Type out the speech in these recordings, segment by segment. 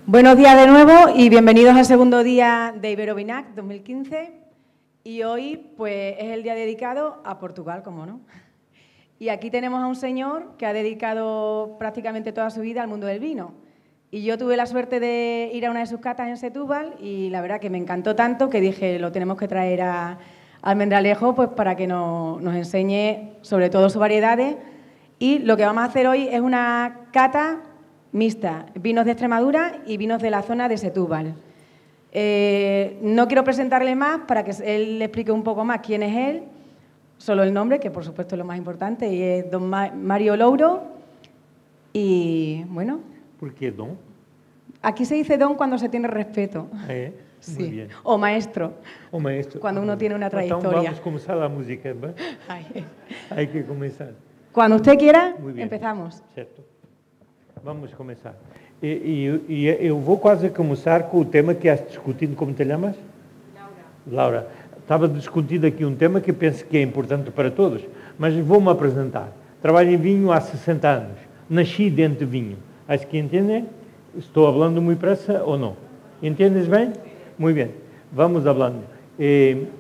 Buenos días de nuevo y bienvenidos al segundo día de Iberovinac 2015. Y hoy pues, es el día dedicado a Portugal, como no. Y aquí tenemos a un señor que ha dedicado prácticamente toda su vida al mundo del vino. Y yo tuve la suerte de ir a una de sus catas en Setúbal y la verdad que me encantó tanto que dije, lo tenemos que traer a Almendralejo pues, para que nos enseñe sobre todo sus variedades. Y lo que vamos a hacer hoy es una cata mixta, vinos de Extremadura y vinos de la zona de Setúbal. No quiero presentarle más para que él le explique un poco más quién es él, solo el nombre, que por supuesto es lo más importante, y es don Mario Louro. Y bueno. ¿Por qué don? Aquí se dice don cuando se tiene respeto. Sí. Muy bien. O maestro. O maestro. Cuando uno tiene una trayectoria. Então vamos começar a música, ¿verdad? Hay que comenzar. Cuando usted quiera, empezamos. Certo. Vamos começar. Eu vou quase começar com o tema que has discutido. Como te chamas? Laura. Estava discutindo aqui um tema que penso que é importante para todos, mas vou-me apresentar. Trabalho em vinho há 60 anos. Nasci dentro de vinho. Acho que entendem? Estou falando muito depressa ou não? Entendes bem? Muito bem. Vamos falando.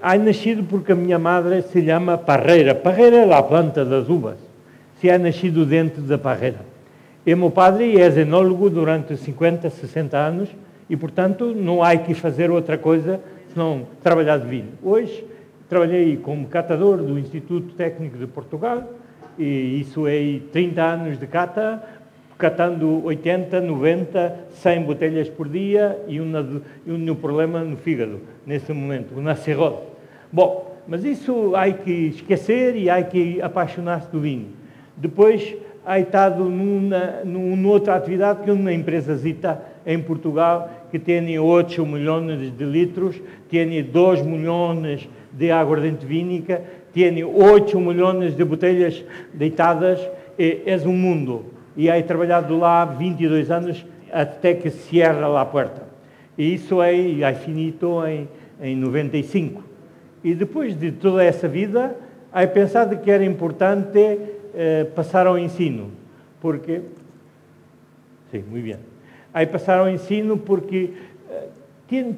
Há nascido porque a minha madre se chama Parreira. Parreira é a planta das uvas. Se há nascido dentro da parreira. E meu padre é enólogo durante 50, 60 anos e, portanto, não há que fazer outra coisa senão trabalhar de vinho. Hoje, trabalhei como catador do Instituto Técnico de Portugal e isso é 30 anos de cata, catando 80, 90, 100 botelhas por dia e um problema no fígado, nesse momento, na cirrose. Bom, mas isso há que esquecer e há que apaixonar-se do vinho. Depois, há estado noutra atividade que é uma empresazita em Portugal que tem 8 milhões de litros, tem 2 milhões de aguardente vínica, tem 8 milhões de botelhas deitadas, é um mundo. E há trabalhado lá 22 anos até que cierra lá a porta. E isso é finito em 95. E depois de toda essa vida, há pensado que era importante passar ao ensino, porque... Sim, muito bem. Aí passar ao ensino porque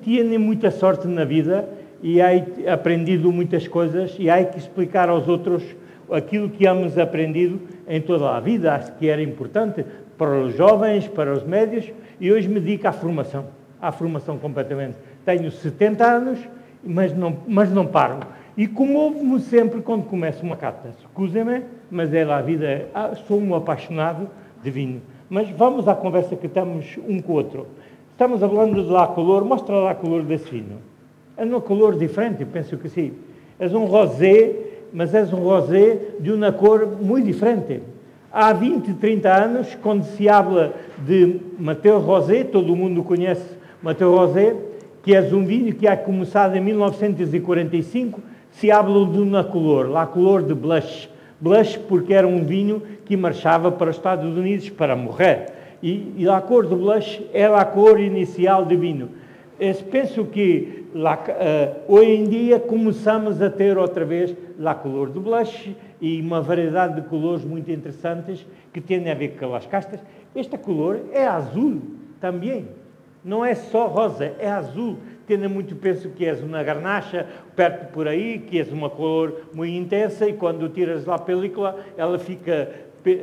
tinha muita sorte na vida e há aprendido muitas coisas e há que explicar aos outros aquilo que hemos aprendido em toda a vida. Acho que era importante para os jovens, para os médios, e hoje me dedico à formação completamente. Tenho 70 anos, mas não paro. E comovo-me sempre quando começo uma cata. Escusem-me, mas é lá a vida. Sou um apaixonado de vinho. Mas vamos à conversa que estamos um com o outro. Estamos falando de lá color. Mostra lá a color desse vinho. É uma color diferente, penso que sim. É um rosé, mas é um rosé de uma cor muito diferente. Há 20, 30 anos, quando se habla de Mateus Rosé, todo mundo conhece Mateus Rosé, que é um vinho que ha começado em 1945, se habla de uma color, la color de blush. Blush porque era um vinho que marchava para os Estados Unidos para morrer. E a cor de blush era a cor inicial de vinho. Penso que hoje em dia começamos a ter outra vez a cor de blush e uma variedade de cores muito interessantes que têm a ver com as castas. Esta cor é azul também. Não é só rosa, é azul. Tem muito, penso que é uma garnacha perto por aí, que é uma cor muito intensa e quando tiras lá a película, ela fica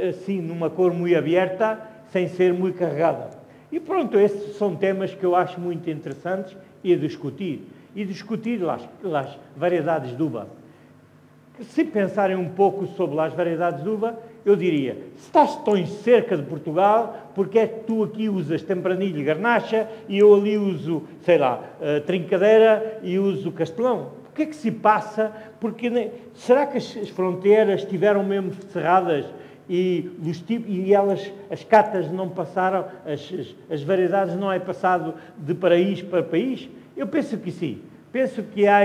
assim, numa cor muito aberta, sem ser muito carregada. E pronto, esses são temas que eu acho muito interessantes e discutir. E discutir as variedades de uva. Se pensarem um pouco sobre as variedades de uva, eu diria, se estás tão cerca de Portugal, porque é que tu aqui usas tempranilho e garnacha e eu ali uso, sei lá, trincadeira e uso castelão? O que é que se passa? Porque será que as fronteiras estiveram mesmo cerradas e as catas não passaram, as variedades não é passado de país para país? Eu penso que sim. Penso que há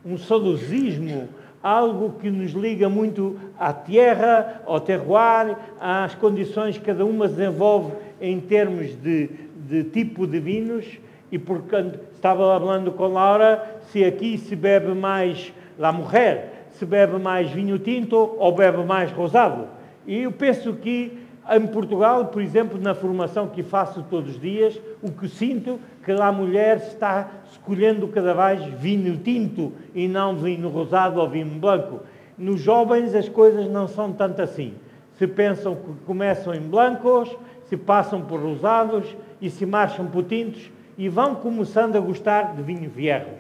um saudosismo, algo que nos liga muito à terra, ao terroir, às condições que cada uma desenvolve em termos de tipo de vinhos. E porque estava falando com Laura, se aqui se bebe mais la mujer, se bebe mais vinho tinto ou bebe mais rosado. E eu penso que em Portugal, por exemplo, na formação que faço todos os dias, o que sinto que lá a mulher está escolhendo cada vez vinho tinto e não vinho rosado ou vinho branco. Nos jovens as coisas não são tanto assim. Se pensam que começam em blancos, se passam por rosados e se marcham por tintos e vão começando a gostar de vinhos viejos,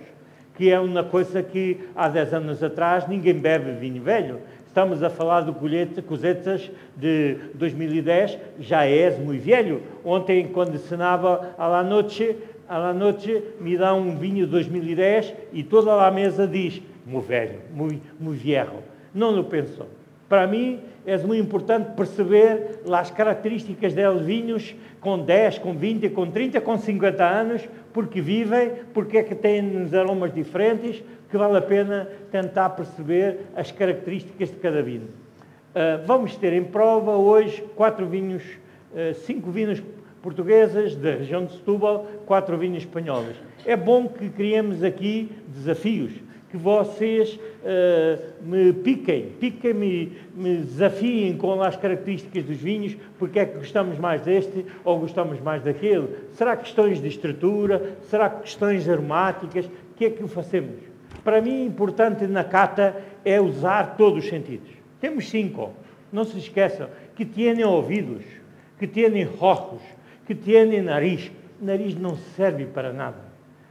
que é uma coisa que há 10 anos atrás ninguém bebe vinho velho. Estamos a falar de cosetas de 2010, já é muito velho. Ontem, quando cenava à noite, me dá um vinho de 2010 e toda a mesa diz, muito velho, muito viejo. Não o pensou. Para mim, é muito importante perceber as características dos vinhos com 10, com 20, com 30, com 50 anos, porque vivem, porque é que têm uns aromas diferentes, que vale a pena tentar perceber as características de cada vinho. Vamos ter em prova hoje 5 vinhos portugueses da região de Setúbal, 4 vinhos espanhóis. É bom que criemos aqui desafios, que vocês me me desafiem com as características dos vinhos, porque é que gostamos mais deste ou gostamos mais daquele. Será questões de estrutura? Será questões aromáticas? O que é que fazemos? Para mim, importante na cata é usar todos os sentidos. Temos 5, não se esqueçam, que têm ouvidos, que têm ojos, que têm nariz. Nariz não serve para nada.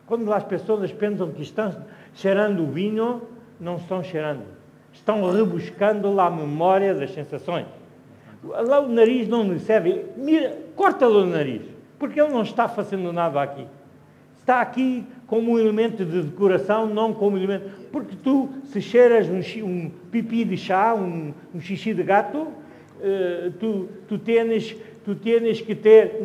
Quando as pessoas pensam que estão cheirando o vinho, não estão cheirando. Estão rebuscando lá a memória das sensações. Lá o nariz não lhe serve. Mira, corta-lhe o nariz, porque ele não está fazendo nada aqui. Está aqui como um elemento de decoração, não como elemento... Porque tu, se cheiras um pipi de chá, um xixi de gato, tu tens que ter...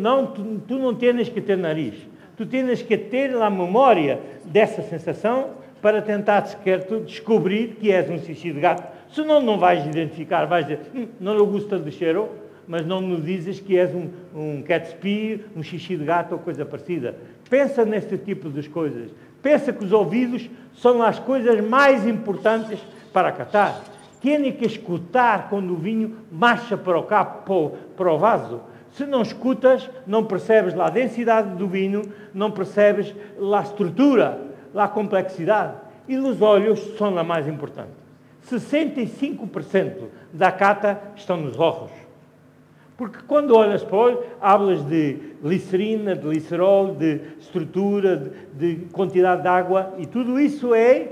Tu não tens que ter nariz. Tu tens que ter a memória dessa sensação para tentar sequer descobrir que és um xixi de gato. Senão não vais identificar, vais dizer, não lhe gusta de cheiro, mas não me dizes que és um cat's pee, um xixi de gato ou coisa parecida. Pensa neste tipo de coisas. Pensa que os ouvidos são as coisas mais importantes para catar. Tem que escutar quando o vinho marcha para o capo, para o vaso. Se não escutas, não percebes a densidade do vinho, não percebes a estrutura, a complexidade. E os olhos são a mais importante. 65% da cata estão nos olhos. Porque quando olhas para o olho, hablas de glicerina, de glicerol, de estrutura, de quantidade de água, e tudo isso é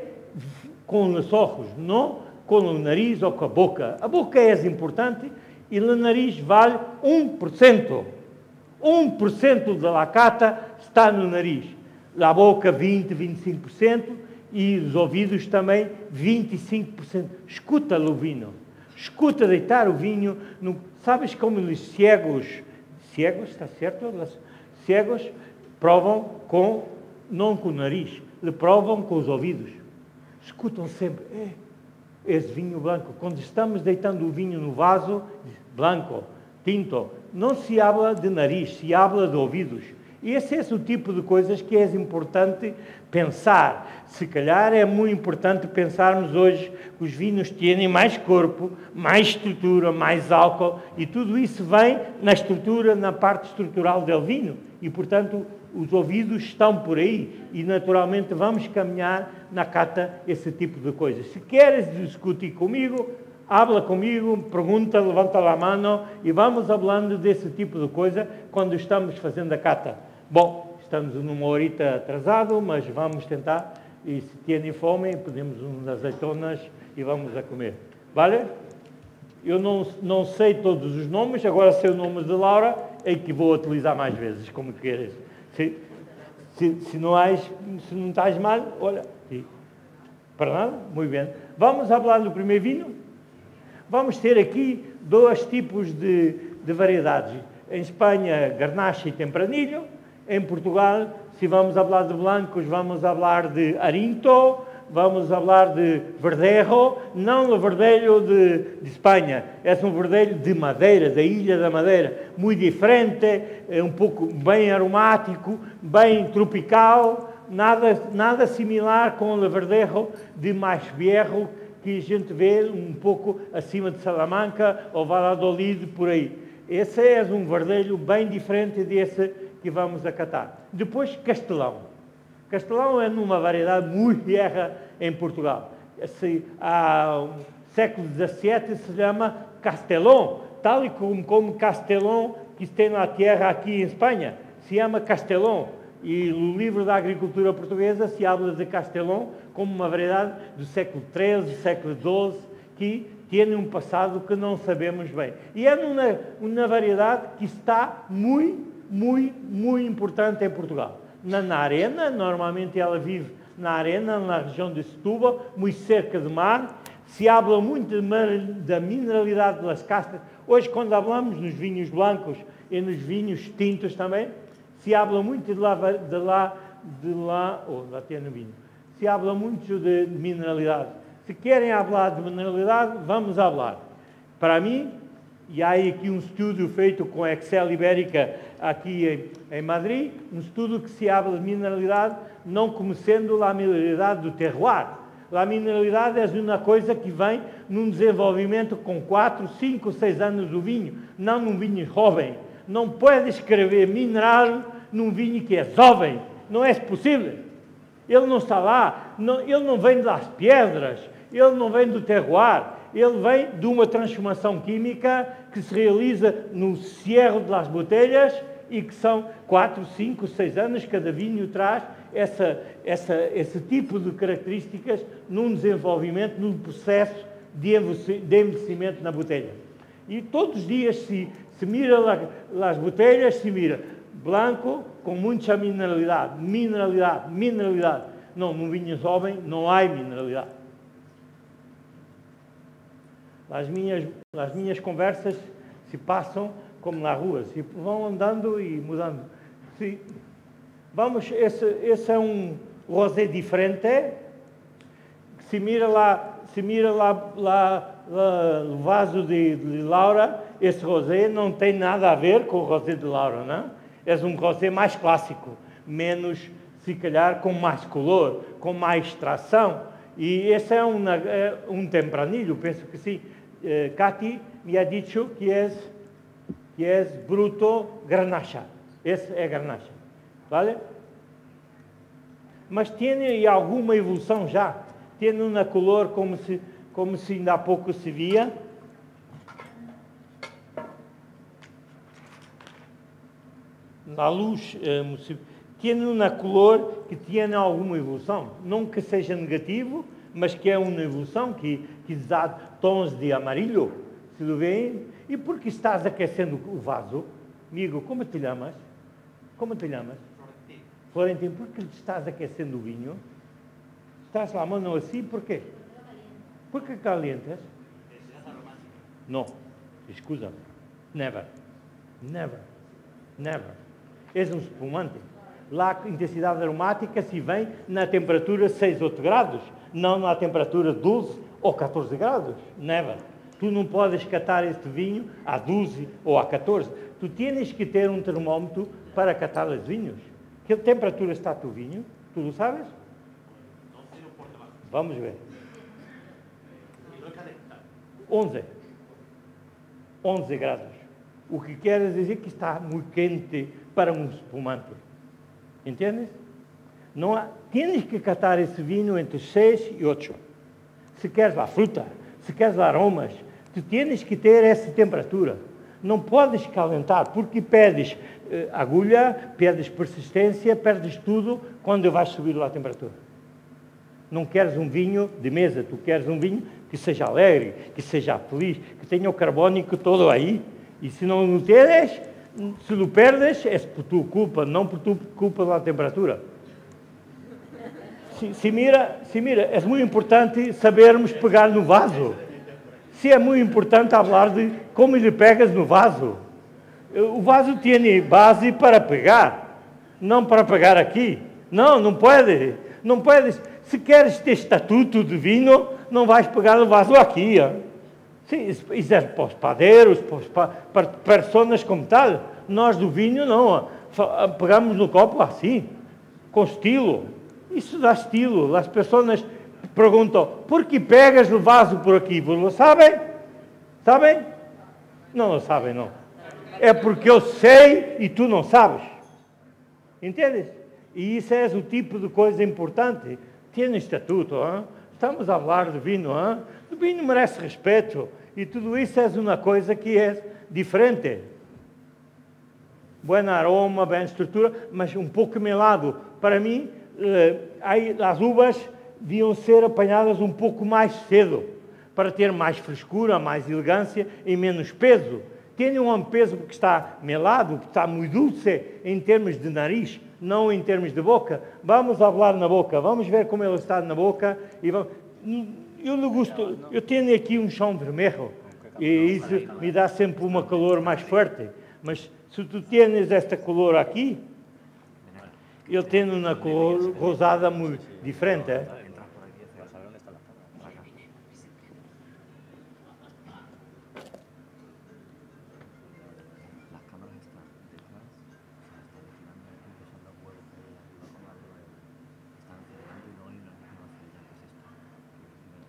com os olhos, não com o nariz ou com a boca. A boca é importante e o nariz vale 1%. 1% da cata está no nariz. A boca 20%, 25% e os ouvidos também 25%. Escuta o vinho. Escuta deitar o vinho. Sabes como os cegos, está certo? Os cegos provam não com o nariz, le provam com os ouvidos. Escutam sempre, esse vinho branco. Quando estamos deitando o vinho no vaso, branco, tinto, não se habla de nariz, se habla de ouvidos. E esse é o tipo de coisas que é importante pensar. Se calhar é muito importante pensarmos hoje que os vinhos têm mais corpo, mais estrutura, mais álcool, e tudo isso vem na estrutura, na parte estrutural do vinho. E, portanto, os ouvidos estão por aí e, naturalmente, vamos caminhar na cata esse tipo de coisas. Se queres discutir comigo, habla comigo, pergunta, levanta a mão e vamos falando desse tipo de coisa quando estamos fazendo a cata. Bom, estamos numa horita atrasado, mas vamos tentar. E se tiverem fome, pedimos umas azeitonas e vamos a comer. Vale? Eu não sei todos os nomes, agora sei o nome de Laura, é que vou utilizar mais vezes, como queres. Se não estás mal, olha. Para nada? Muito bem. Vamos falar do primeiro vinho? Vamos ter aqui 2 tipos de variedades. Em Espanha, Garnacha e Tempranillo. Em Portugal, se vamos falar de blancos, vamos falar de Arinto, vamos falar de Verdejo, não o verdelho de Espanha, é um verdelho de Madeira, da Ilha da Madeira, muito diferente, é um pouco bem aromático, bem tropical, nada similar com o Verdejo de mais viejo, que a gente vê um pouco acima de Salamanca ou Valladolid, por aí. Esse é um verdelho bem diferente desse que vamos acatar. Depois, Castelão. Castelão é uma variedade muito vieja em Portugal. Há século XVII se chama Castelão, tal e como Castelão que tem na terra aqui em Espanha, se chama Castelão. E no livro da agricultura portuguesa se habla de Castelão como uma variedade do século XIII, século XII, que tem um passado que não sabemos bem. E é uma variedade que está muito importante em Portugal. Na arena, normalmente ela vive na arena, na região de Setúbal, muito cerca do mar. Se habla muito da mineralidade das castas. Hoje, quando hablamos nos vinhos blancos e nos vinhos tintos também, se habla muito lá tem no vinho. Se habla muito de mineralidade. Se querem falar de mineralidade, vamos falar. Para mim, e há aqui um estudo feito com a Excel Ibérica aqui em Madrid, um estudo que se habla de mineralidade não como sendo a mineralidade do terroir. A mineralidade é uma coisa que vem num desenvolvimento com 4, 5, 6 anos do vinho, não num vinho jovem. Não pode escrever mineral num vinho que é jovem. Não é possível. Ele não está lá, ele não vem das pedras, ele não vem do terroir, ele vem de uma transformação química que se realiza no cierre das botelhas e que são 4, 5, 6 anos, cada vinho traz esse tipo de características num desenvolvimento, num processo de envelhecimento na botelha. E todos os dias se mira as botelhas, se mira branco com muita mineralidade. Não, num vinho jovem não há mineralidade. As minhas conversas se passam como na rua, se vão andando e mudando. Esse é um rosé diferente. Se mira lá o vaso de Laura, esse rosé não tem nada a ver com o rosé de Laura, não? É um rosé mais clássico, menos, se calhar, com mais color, com mais extração. E esse é um tempranillo, penso que sim. Katy me ha dicho que é bruto Grenache. Esse é Grenache, vale? Mas tem alguma evolução já. Tem uma color como se ainda há pouco se via. Na luz, tem uma cor que tem alguma evolução. Não que seja negativo, mas que é uma evolução que dá tons de amarelo, se lo veem. E porque estás aquecendo o vaso, amigo, como te chamas? Como te chamas? Florentino, porque estás aquecendo o vinho? Estás lá a mão assim, por quê? Porque calientas? Não, escusa-me. Never. É um espumante. Lá a intensidade aromática se vem na temperatura 6 ou 8 graus, não na temperatura 12 ou 14 graus. Never. Tu não podes catar este vinho a 12 ou a 14. Tu tens que ter um termómetro para catar os vinhos. Que temperatura está o vinho? Tu não sabes? Vamos ver. 11 graus. O que quer dizer que está muito quente para um espumante. Entendes? Não há, tens que catar esse vinho entre 6 e 8. Se queres a fruta, se queres aromas, tu tens que ter essa temperatura. Não podes calentar, porque perdes agulha, perdes persistência, perdes tudo quando vais subir lá a temperatura. Não queres um vinho de mesa, tu queres um vinho que seja alegre, que seja feliz, que tenha o carbónico todo aí. E se não o tens, se o perdes, é por tua culpa, não por tua culpa da temperatura. Se mira, é muito importante sabermos pegar no vaso. Se é muito importante falar de como lhe pegas no vaso. O vaso tem base para pegar, não para pegar aqui. Não pode. Não puedes. Se queres ter estatuto de vinho, não vais pegar o vaso aqui. Isso é para os padeiros, para pessoas como tal. Nós do vinho, não. Pegamos no copo assim, com estilo. Isso dá estilo. As pessoas Pergunto, por que pegas o vaso por aqui? Vocês sabem? Sabem? Não sabem, não. É porque eu sei e tu não sabes. Entendes? E isso é o tipo de coisa importante. Tem estatuto, hein? Estamos a falar de vinho, hein? O vinho merece respeito. E tudo isso é uma coisa que é diferente. Bom aroma, boa estrutura, mas um pouco melado. Para mim, as uvas deviam ser apanhadas um pouco mais cedo, para ter mais frescura, mais elegância e menos peso. Tem um peso porque está melado, porque está muito doce em termos de nariz, não em termos de boca. Vamos falar na boca, vamos ver como ele está na boca. E vamos... Eu não gosto, eu tenho aqui um chão vermelho e isso me dá sempre uma calor mais forte. Mas se tu tens esta cor aqui, ele tem uma cor rosada muito diferente.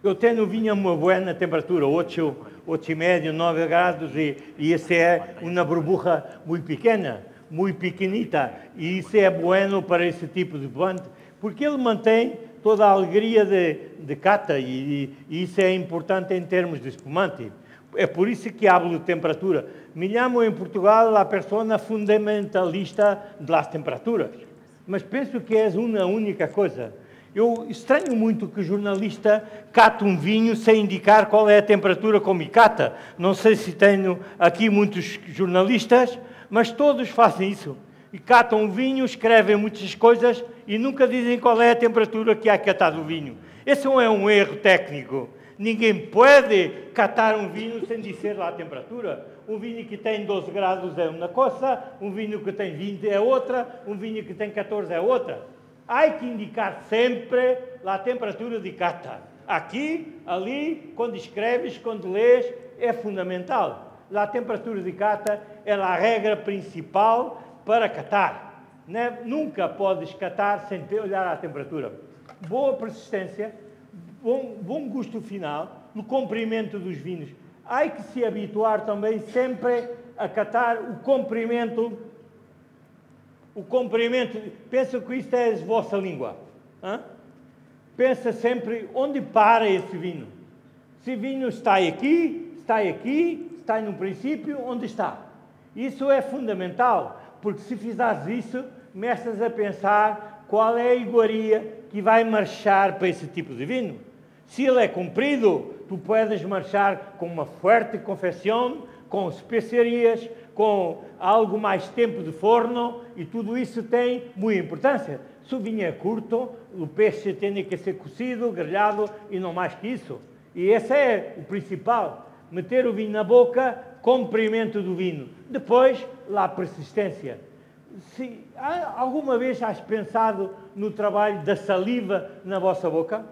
Eu tenho vinho a uma boa temperatura, 8,5, 9 graus, e essa é uma burbuja muito pequena, muito pequenita, e isso é bueno para esse tipo de planta, porque ele mantém toda a alegria de cata, e isso é importante em termos de espumante. É por isso que hablo de temperatura. Me chamo em Portugal a pessoa fundamentalista das temperaturas, mas penso que é uma única coisa. Eu estranho muito que o jornalista cata um vinho sem indicar qual é a temperatura como cata. Não sei se tenho aqui muitos jornalistas, mas todos fazem isso. E catam um vinho, escrevem muitas coisas e nunca dizem qual é a temperatura que há catado o vinho. Esse não é um erro técnico. Ninguém pode catar um vinho sem dizer lá a temperatura. Um vinho que tem 12 graus é uma coisa, um vinho que tem 20 é outra, um vinho que tem 14 é outra. Há que indicar sempre a temperatura de cata. Aqui, ali, quando escreves, quando lês, é fundamental. A temperatura de cata é a regra principal para catar. Nunca podes catar sem olhar à temperatura. Boa persistência, bom gosto final, no comprimento dos vinhos. Há que se habituar também sempre a catar o comprimento. Pensa que isto é a vossa língua. Hein? Pensa sempre onde para esse vinho. Se o vinho está aqui, está no princípio, onde está? Isso é fundamental, porque se fizeres isso, começas a pensar qual é a iguaria que vai marchar para esse tipo de vinho. Se ele é comprido, tu podes marchar com uma forte confecção, com especiarias, com algo mais tempo de forno, e tudo isso tem muita importância. Se o vinho é curto, o peixe tem que ser cozido, grelhado e não mais que isso. E esse é o principal. Meter o vinho na boca, comprimento do vinho. Depois, a persistência. Se alguma vez has pensado no trabalho da saliva na vossa boca?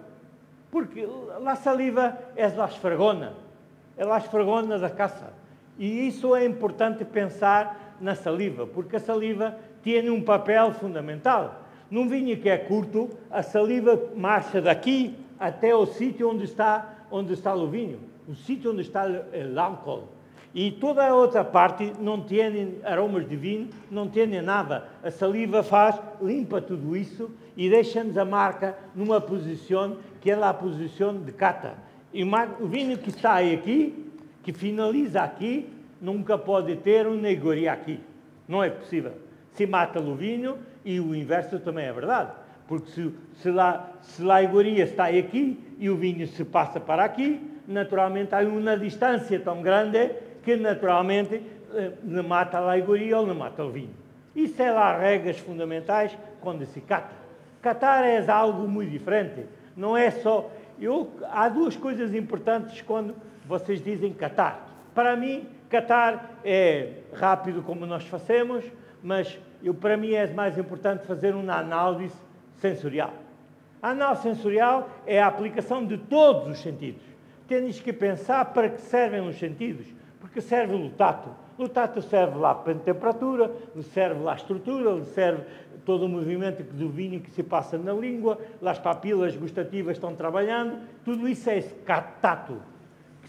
Porque a saliva é a esfregona. É a esfregona da caça. E isso é importante pensar na saliva, porque a saliva tem um papel fundamental. Num vinho que é curto, a saliva marcha daqui até o sítio onde está o vinho, o sítio onde está o álcool. E toda a outra parte não tem aromas de vinho, não tem nada. A saliva limpa tudo isso e deixa-nos a marca numa posição que é a posição de cata. E o vinho que está aqui, que finaliza aqui, nunca pode ter uma iguaria aqui. Não é possível. Se mata o vinho, e o inverso também é verdade. Porque se a iguaria está aqui e o vinho se passa para aqui, naturalmente há uma distância tão grande que naturalmente não mata a iguaria ou não mata o vinho. Isso é as regras fundamentais quando se cata. Catar é algo muito diferente. Não é só... há duas coisas importantes quando vocês dizem catar. Para mim, catar é rápido como nós fazemos, mas para mim é mais importante fazer uma análise sensorial. A análise sensorial é a aplicação de todos os sentidos. Tens que pensar para que servem os sentidos, porque serve o tato. O tato serve lá para a temperatura, serve lá a estrutura, serve todo o movimento do vinho que se passa na língua, as papilas gustativas estão trabalhando, tudo isso é tato.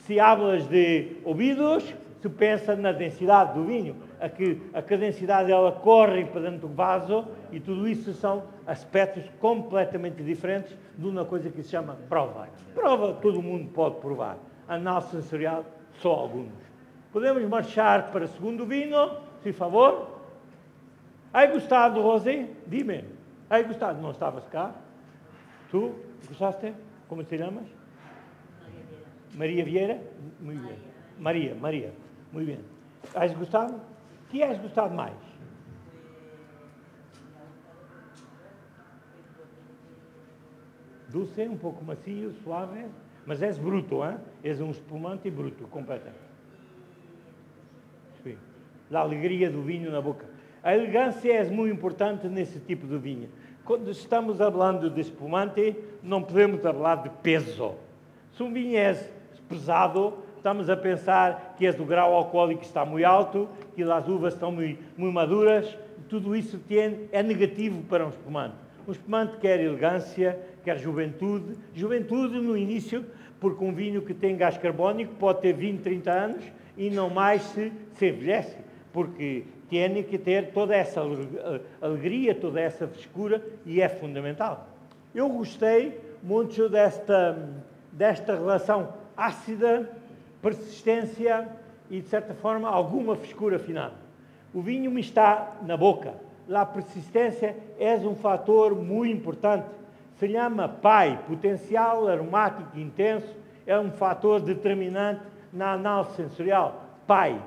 Se hablas de ouvidos, se pensa na densidade do vinho, a que a densidade ela corre para dentro do vaso, e tudo isso são aspectos completamente diferentes de uma coisa que se chama prova. Prova todo mundo pode provar, análise sensorial só alguns. Podemos marchar para o segundo vinho, se favor. Hai gostado, Rosé? Dime. Hai gostado? Não estavas cá? Tu? Gostaste? Como te chamas? Maria Vieira? Muito bem. Maria. Muito bem. Has gostado? Que has gostado mais? Doce, um pouco macio, suave, mas és bruto, hein? És um espumante bruto, completamente. Sim. A alegria do vinho na boca. A elegância é muito importante nesse tipo de vinho. Quando estamos falando de espumante, não podemos falar de peso. Se um vinho é pesado, estamos a pensar que o grau alcoólico está muito alto, que as uvas estão muito maduras, tudo isso é negativo para um espumante. Um espumante quer elegância, quer juventude. Juventude no início, porque um vinho que tem gás carbónico pode ter 20, 30 anos e não mais se envelhece, porque tem que ter toda essa alegria, toda essa frescura, e é fundamental. Eu gostei muito desta relação ácida, persistência e, de certa forma, alguma frescura final. O vinho me está na boca. A persistência é um fator muito importante. Se chama PAI, potencial aromático intenso, é um fator determinante na análise sensorial. PAI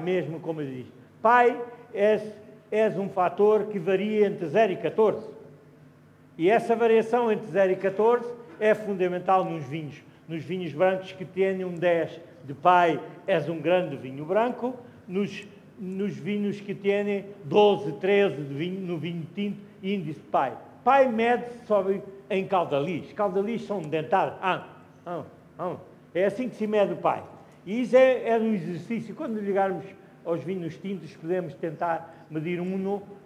mesmo, como eu disse. PAI é um fator que varia entre 0 e 14. E essa variação entre 0 e 14 é fundamental nos vinhos. Nos vinhos brancos que tenham 10 de PAI, é um grande vinho branco. Nos vinhos que têm 12, 13 de vinho, no vinho tinto, índice de PAI. PAI mede-se só em caudaliz. Caudaliz são dentadas. É assim que se mede o PAI. E isso é um exercício. Quando ligarmos aos vinhos tintos, podemos tentar medir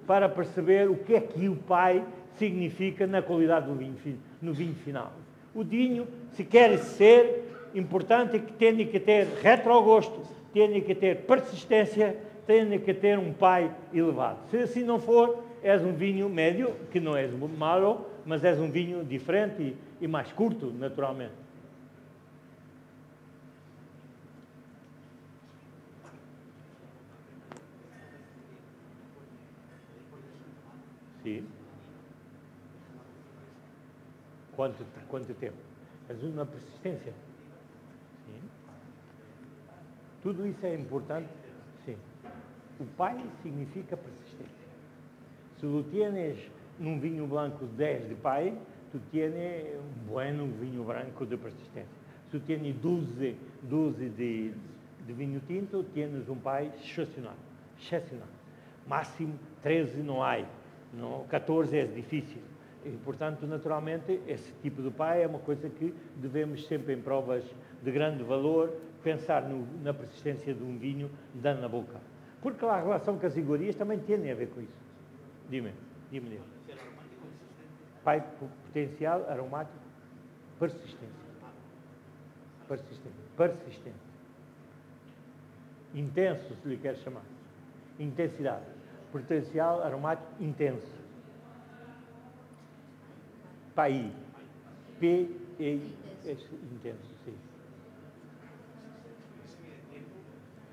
para perceber o que o PAI significa na qualidade do vinho, no vinho final. O vinho, se quer ser importante, é que tem que ter retrogosto, tem que ter persistência, tem que ter um PAI elevado. Se assim não for, é um vinho médio, que não é mau, mas é um vinho diferente e mais curto, naturalmente. Sim. Quanto tempo? É uma persistência. Sim. Tudo isso é importante. Sim. O PAI significa persistência. Se tu tienes num vinho branco 10 de PAI, tu tienes um bom vinho branco de persistência. Se tu tienes 12 de vinho tinto, tienes um PAI excepcional. Máximo 13 não há. 14 é difícil. E, portanto, naturalmente, esse tipo de PAI é uma coisa que devemos sempre, em provas de grande valor, pensar na persistência de um vinho dando na boca. Porque a relação com as iguarias também tem a ver com isso. Dime. PAI potencial, aromático, persistência. Intenso, se lhe quer chamar. Intensidade. Potencial aromático intenso. PAI. P-E-I. Intenso, sim.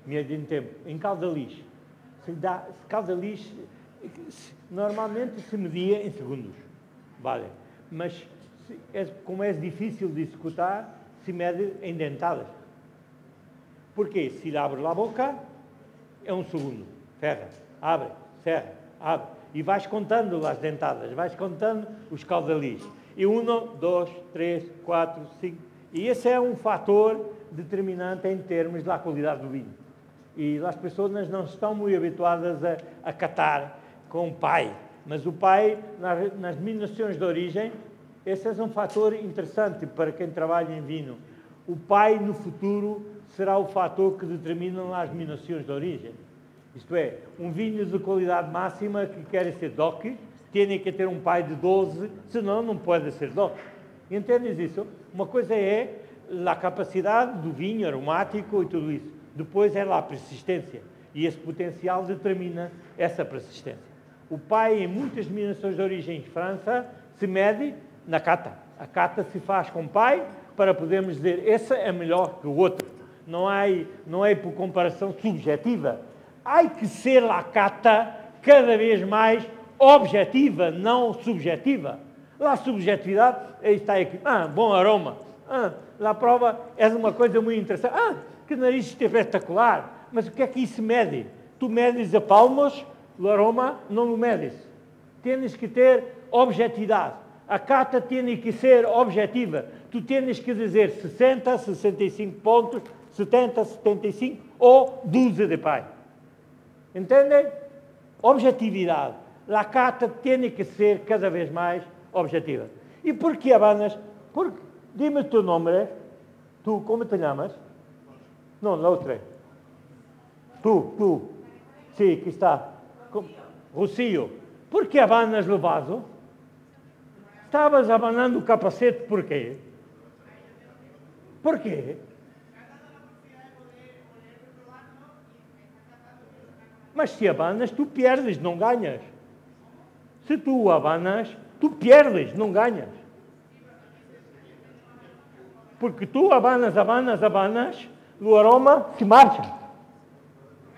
Média em tempo. Em caudaliz. Caudaliz, normalmente se media em segundos. Vale. Mas, como é difícil de executar, se mede em dentadas. Porque se abre a boca, é um segundo. Ferra, abre, cerra, abre. E vais contando as dentadas, vais contando os caudaliz. E 1, 2, 3, 4, 5. E esse é um fator determinante em termos da qualidade do vinho. E as pessoas não estão muito habituadas a catar com o PAI. Mas o PAI, nas denominações de origem, esse é um fator interessante para quem trabalha em vinho. O PAI, no futuro, será o fator que determina as denominações de origem. Isto é, um vinho de qualidade máxima que quer ser DOC, Tem que ter um pai de 12, senão não pode ser doce. Entendes isso? Uma coisa é a capacidade do vinho aromático e tudo isso. Depois é lá a persistência. E esse potencial determina essa persistência. O pai, em muitas denominações de origem de França, se mede na cata. A cata se faz com o pai para podermos dizer esse é melhor que o outro. Não é por comparação subjetiva. Há que ser a cata cada vez mais objetiva, não subjetiva. A subjetividade está aqui. Bom aroma. A prova é uma coisa muito interessante. Que nariz espetacular. Mas o que é que isso mede? Tu medes a palmos, o aroma não o medes. Tens que ter objetividade. A cata tem que ser objetiva. Tu tens que dizer 60, 65 pontos, 70, 75 ou 12 de pai. Entendem? Objetividade. A cata tem que ser cada vez mais objetiva. E por que Habanas? Porque, dime o teu nome, tu, como te chamas? Não, a outra. Tu. Sim, aqui está. Rocio. Por que Habanas no vaso? Estavas abanando o capacete por quê? Por quê? Mas se abanas, tu perdes, não ganhas. Se tu abanas, tu perdes, não ganhas. Porque tu abanas, o aroma se marcha.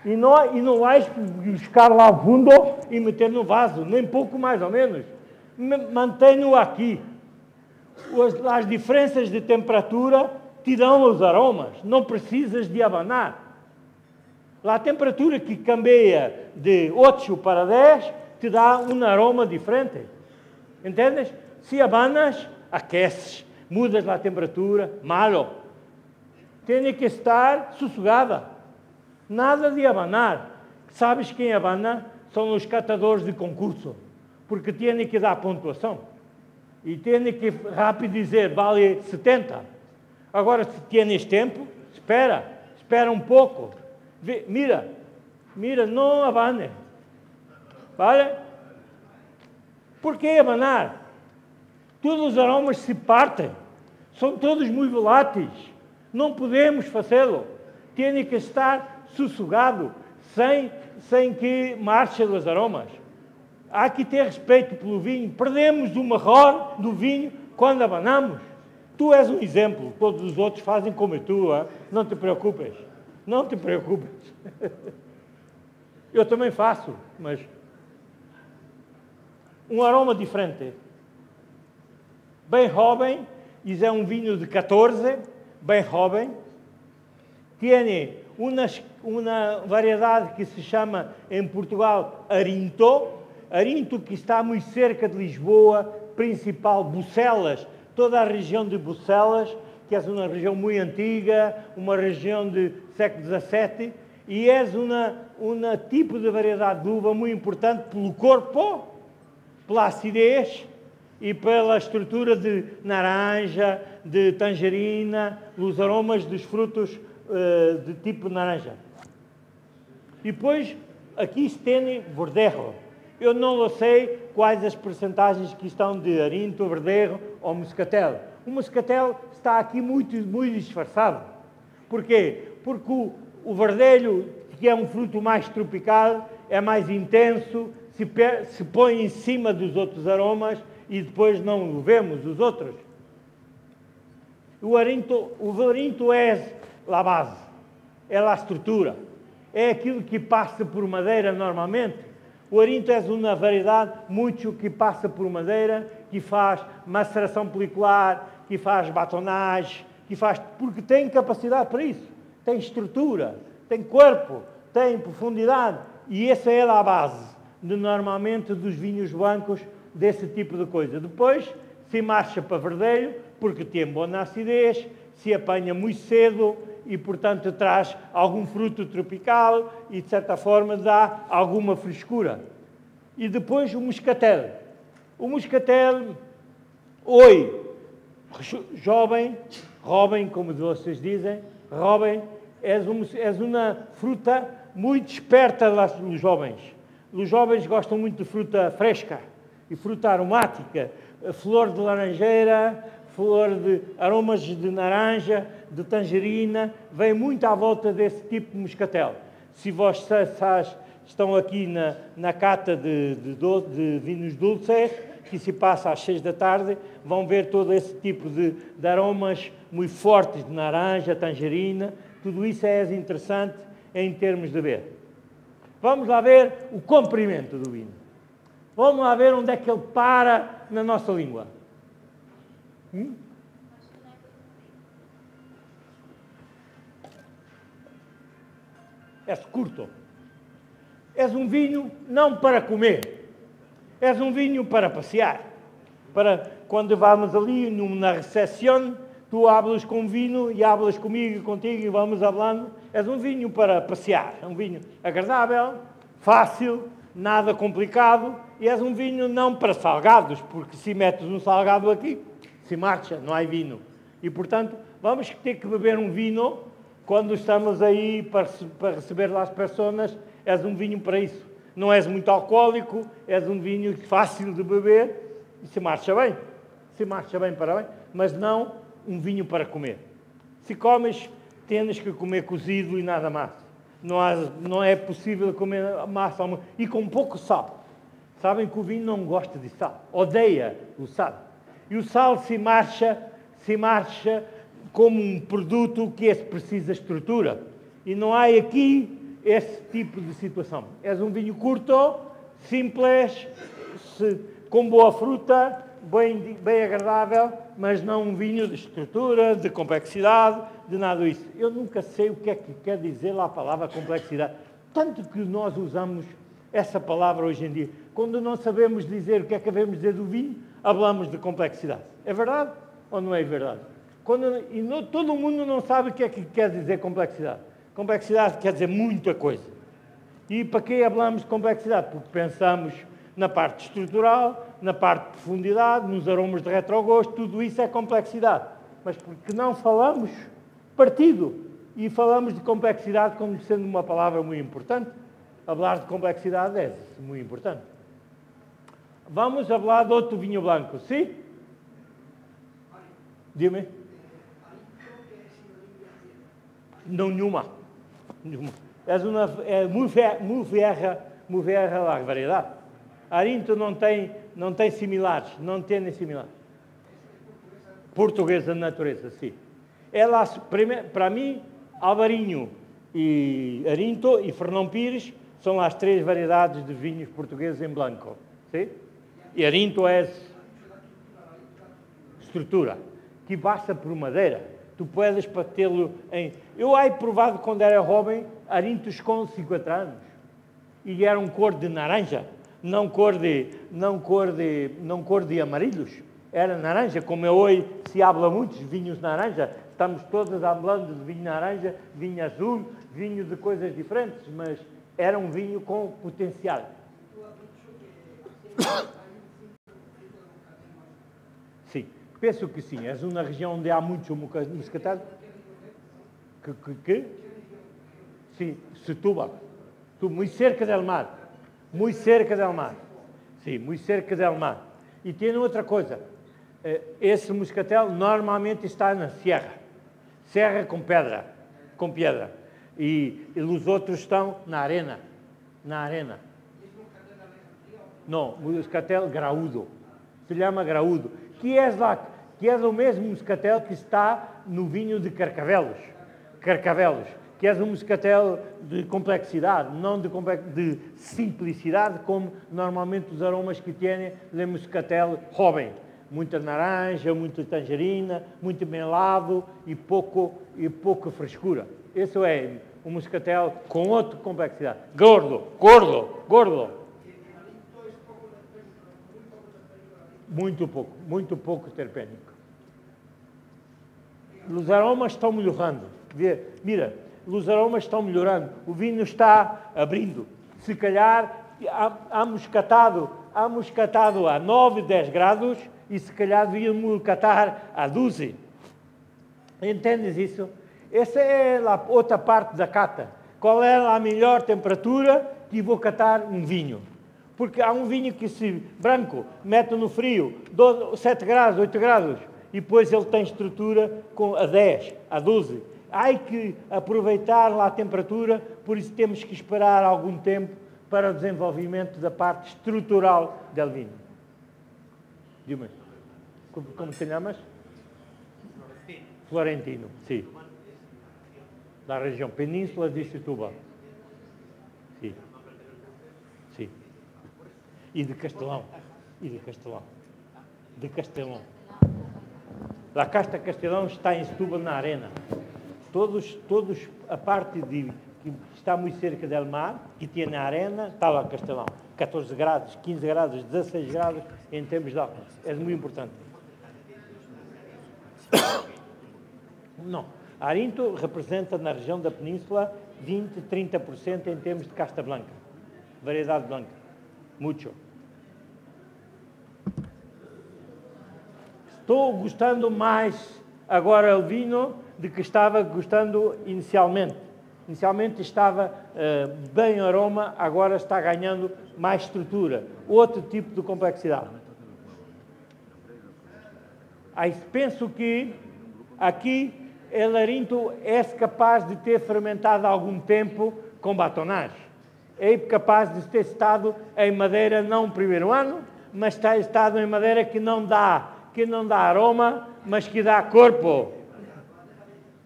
E não vais buscar lá fundo e meter no vaso, nem pouco mais ou menos. Mantém-no aqui. As diferenças de temperatura te dão os aromas. Não precisas de abanar. A temperatura que cambia de 8 para 10 te dá um aroma diferente. Entendes? Se abanas, aqueces. Mudas a temperatura, malo. Tem que estar sossegada. Nada de abanar. Sabes quem abana? São os catadores de concurso. Porque têm que dar pontuação. E têm que rápido dizer, vale 70. Agora, se tens tempo, espera um pouco. Mira, não abane. Vale? Por que abanar? Todos os aromas se partem. São todos muito voláteis. Não podemos fazê-lo. Tem que estar sossegado, sem que marchem os aromas. Há que ter respeito pelo vinho. Perdemos o marror do vinho quando abanamos. Tu és um exemplo. Todos os outros fazem como tu. Não te preocupes. Não te preocupes. Eu também faço, mas um aroma diferente. Bem jovem, isso é um vinho de 14, bem jovem. Tem uma variedade que se chama, em Portugal, Arinto. Arinto, que está muito cerca de Lisboa, principal, Bucelas, toda a região de Bucelas, que é uma região muito antiga, uma região de século XVII, e é um tipo de variedade de uva muito importante pelo corpo, pela acidez e pela estrutura de naranja, de tangerina, os aromas dos frutos de tipo naranja. E depois, aqui se tem verdejo. Eu não sei quais as percentagens que estão de Arinto, verdejo ou moscatel. O moscatel está aqui muito, muito disfarçado. Porquê? Porque o verdelho, que é um fruto mais tropical, é mais intenso, se põe em cima dos outros aromas e depois não o vemos, os outros. O Arinto é a base, é a estrutura, é aquilo que passa por madeira normalmente. O Arinto é uma variedade muito que passa por madeira, que faz maceração pelicular, que faz batonagem, porque tem capacidade para isso. Tem estrutura, tem corpo, tem profundidade. E essa é a base, normalmente, dos vinhos brancos, desse tipo de coisa. Depois, se marcha para verdelho, porque tem boa acidez, se apanha muito cedo e, portanto, traz algum fruto tropical e, de certa forma, dá alguma frescura. E depois o moscatel. O moscatel, jovem, como vocês dizem, é uma fruta muito esperta dos jovens. Os jovens gostam muito de fruta fresca. E fruta aromática, flor de laranjeira, flor de aromas de laranja, de tangerina, vem muito à volta desse tipo de moscatel. Se vocês estão aqui na cata de vinhos dulces, que se passa às 6 da tarde, vão ver todo esse tipo de aromas muito fortes de laranja, tangerina, tudo isso é interessante em termos de ver. Vamos lá ver o comprimento do vinho. Vamos lá ver onde é que ele para na nossa língua. É curto. É um vinho não para comer. É um vinho para passear. Para quando vamos ali na recepção, tu hablas com vinho e hablas comigo e contigo e vamos falando. É um vinho para passear. É um vinho agradável, fácil, nada complicado. E é um vinho não para salgados, porque se metes um salgado aqui, se marcha, não há vinho. E, portanto, vamos ter que beber um vinho quando estamos aí para receber lá as pessoas. É um vinho para isso. Não és muito alcoólico, és um vinho fácil de beber e se marcha bem. Se marcha bem para bem, mas não um vinho para comer. Se comes, tens que comer cozido e nada mais. Não é possível comer massa e com pouco sal. Sabem que o vinho não gosta de sal, odeia o sal. E o sal se marcha como um produto que precisa de estrutura. E não há aqui esse tipo de situação. É um vinho curto, simples, com boa fruta, bem agradável, mas não um vinho de estrutura, de complexidade, de nada disso. Eu nunca sei o que é que quer dizer lá a palavra complexidade. Tanto que nós usamos essa palavra hoje em dia. Quando não sabemos dizer o que é que devemos dizer do vinho, falamos de complexidade. É verdade ou não é verdade? Todo mundo não sabe o que é que quer dizer complexidade. Complexidade quer dizer muita coisa. E para que falamos de complexidade? Porque pensamos na parte estrutural, na parte de profundidade, nos aromas de retrogosto, tudo isso é complexidade. Mas porque não falamos partido e falamos de complexidade como sendo uma palavra muito importante, falar de complexidade é muito importante. Vamos falar de outro vinho branco, sim? Dime. Não, nenhuma. É muito vieja a variedade. Arinto não tem similares, não tem similares. Portuguesa de natureza, sim. Ela, para mim, Alvarinho e Arinto e Fernão Pires são as 3 variedades de vinhos portugueses em branco. Sim? E Arinto é estrutura, que basta por madeira. Tu podes tê-lo em... Eu hei provado quando era jovem Arintos com 50 anos. E eram cor de naranja, não cor de amarelos. Era naranja, como hoje se habla muito de vinhos naranja. Estamos todos falando de vinho naranja, vinho azul, vinho de coisas diferentes, mas era um vinho com potencial. Sim, penso que sim. És uma região onde há muitos moscatel. Que? Sim, Setúbal. Muito cerca del mar. Muito cerca del mar. Sim, muito cerca del mar. E tem outra coisa. Esse moscatel normalmente está na serra. Serra com pedra. E os outros estão na arena. Não, moscatel graúdo. Se chama graúdo. Que é o mesmo moscatel que está no vinho de Carcavelos. Que é um moscatel de complexidade, não de simplicidade, como normalmente os aromas que tem de moscatel jovem. Muita naranja, muita tangerina, muito melado e pouca frescura. Esse é um moscatel com outra complexidade. Gordo. Muito pouco terpênico. Os aromas estão melhorando. Mira, os aromas estão melhorando. O vinho está abrindo. Se calhar há moscatado a 9, 10 graus e se calhar devíamos catar a 12. Entendes isso? Essa é a outra parte da cata. Qual é a melhor temperatura que vou catar um vinho? Porque há um vinho que se branco mete no frio 7 graus, 8 graus, e depois ele tem estrutura a 10, a 12. Há que aproveitar lá a temperatura, por isso temos que esperar algum tempo para o desenvolvimento da parte estrutural do vinho. Dime. Como te chamas? Florentino, sim. Da região Península de Setúbal. Sim. Sim. E de Castelão. De Castelão. A Casta Castelão está em Setúbal, na arena. Todos, a parte que está muito cerca do mar, que tem a arena, está lá Castelão. 14 graus, 15 graus, 16 graus em termos de álcool. É muito importante. Não. Arinto representa na região da Península 20, 30% em termos de casta blanca. Variedade blanca. Muito. Estou gostando mais agora do vinho do que estava gostando inicialmente. Inicialmente estava bem aroma, agora está ganhando mais estrutura. Outro tipo de complexidade. Aí penso que aqui o Arinto é capaz de ter fermentado há algum tempo com batonagem. É capaz de ter estado em madeira não no primeiro ano, mas está estado em madeira que não dá aroma, mas que dá corpo.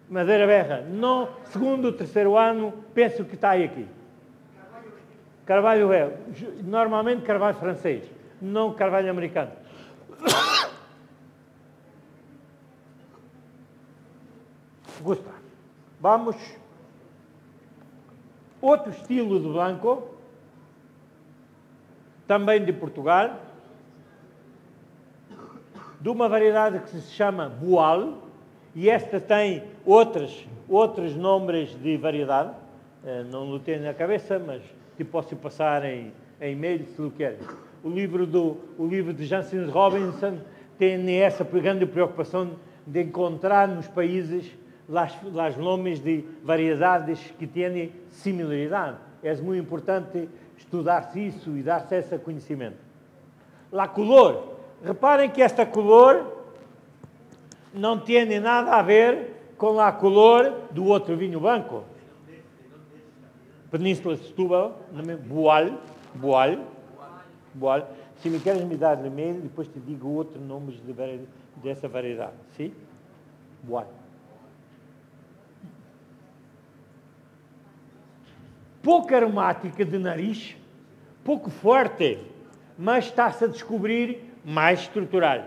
Madeira berra. No segundo, terceiro ano, penso que está aí aqui. Carvalho é, normalmente carvalho francês, não carvalho americano. Gusta. Vamos. Outro estilo de blanco, também de Portugal, de uma variedade que se chama Boal, e esta tem outros nomes de variedade, não o tenho na cabeça, mas te posso passar em e-mail se o queres. O livro de Jansen Robinson tem essa grande preocupação de encontrar nos países os nomes de variedades que têm similaridade. É muito importante estudar-se isso e dar-se esse conhecimento. A cor. Reparem que esta cor não tem nada a ver com a cor do outro vinho branco. Península de Setúbal, Boal. Se me queres me dar e-mail, depois te digo outros nomes dessa variedade. Sim? Boal. Pouco aromática de nariz, pouco forte, mas está-se a descobrir mais estrutural.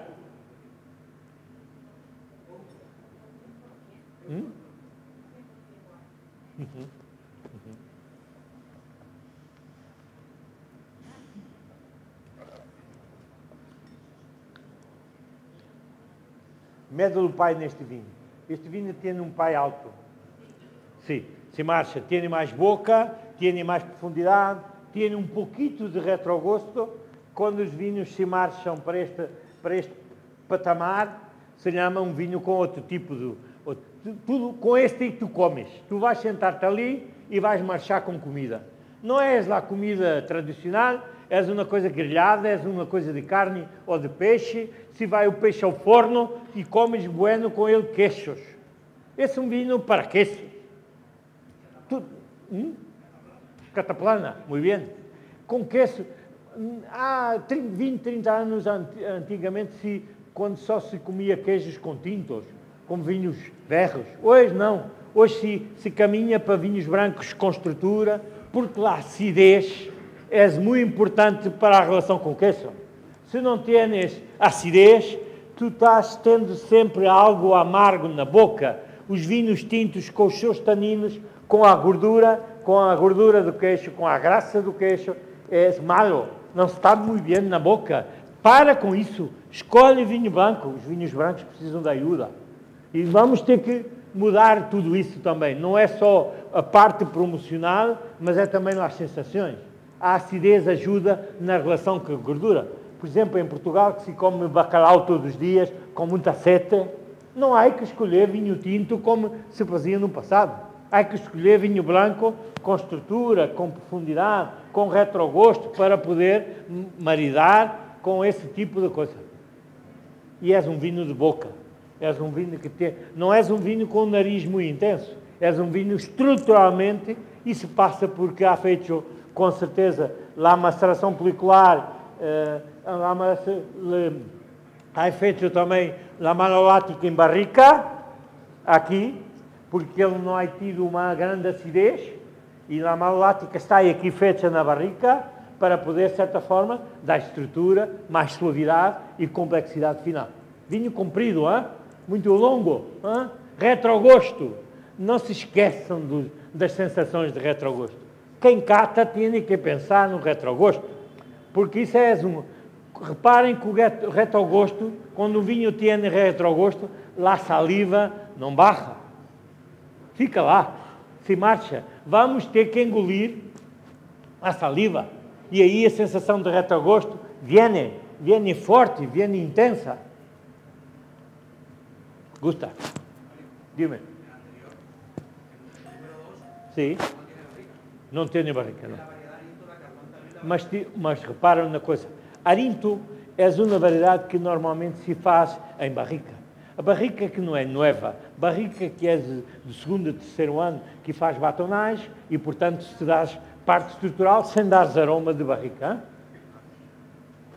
Mede o pai neste vinho. Este vinho tem um pai alto. Sim, se marcha. Tem mais boca, tem mais profundidade, tem um pouquinho de retrogosto. Quando os vinhos se marcham para este patamar, se chama um vinho com outro tipo de... Tudo com este que tu comes. Tu vais sentar-te ali e vais marchar com comida. Não és lá comida tradicional, és uma coisa grelhada, és uma coisa de carne ou de peixe. Se vai o peixe ao forno e comes bueno com ele queixos. Esse é um vinho para queixo. Cataplana, muito bem. Com queixo. Há 20, 30 anos antigamente, quando só se comia queijos com tintos, com vinhos verros. Hoje não. Hoje se caminha para vinhos brancos com estrutura, porque a acidez é muito importante para a relação com o queijo. Se não tens acidez, tu estás tendo sempre algo amargo na boca. Os vinhos tintos com os seus taninos, com a gordura do queijo, com a graça do queijo, é malo. Não está muito bem na boca. Para com isso. Escolhe vinho branco. Os vinhos brancos precisam de ajuda. E vamos ter que mudar tudo isso também. Não é só a parte promocional, mas é também as sensações. A acidez ajuda na relação com a gordura. Por exemplo, em Portugal, que se come bacalhau todos os dias, com muita sete, não há que escolher vinho tinto como se fazia no passado. Há que escolher vinho branco com estrutura, com profundidade, com retrogosto, para poder maridar com esse tipo de coisa. E és um vinho de boca. És um vinho que tem... Não és um vinho com um nariz muito intenso. És um vinho estruturalmente, isso passa porque há feito, com certeza, lá a maceração policular, há feito também a malolática em barrica, aqui, porque ele não ha tido uma grande acidez, e a malolática está aqui feita na barrica, para poder, de certa forma, dar estrutura, mais suavidade e complexidade final. Vinho comprido, hein? Muito longo, hein? Retrogosto. Não se esqueçam das sensações de retrogosto. Quem cata tem que pensar no retrogosto, porque isso é um... Reparem que o retrogosto, quando o vinho tem retrogosto, lá a saliva não barra. Fica lá, se marcha. Vamos ter que engolir a saliva. E aí a sensação de retrogosto viene forte, viene intensa. Gusta? Dime. Sim. Não tem barrica, não. Mas reparam na coisa. Arinto é uma variedade que normalmente se faz em barrica. A barrica que não é nova, barrica que é de segundo e terceiro ano, que faz batonagem e, portanto, se dás parte estrutural sem dar aroma de barrica. Hein?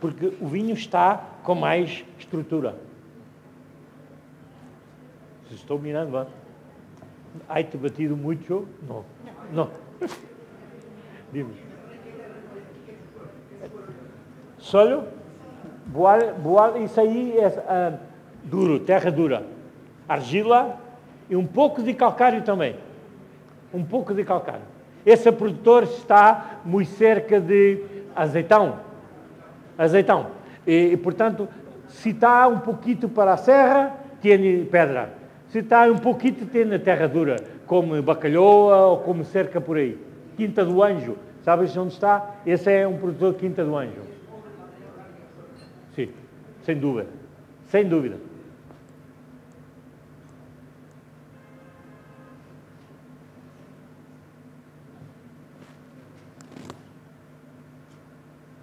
Porque o vinho está com mais estrutura. Se estou mirando, hein? Ai-te batido muito? Não. Não. Dime. Solo, boal, isso aí é duro, terra dura. Argila e um pouco de calcário também. Um pouco de calcário. Esse produtor está muito cerca de azeitão. Azeitão. E, portanto, se está um pouquinho para a serra, tem pedra. Se está um pouquinho, tem terra dura, como Bacalhoa ou como cerca por aí. Quinta do Anjo. Sabes onde está? Esse é um produtor de Quinta do Anjo. Sim, sem dúvida. Sem dúvida.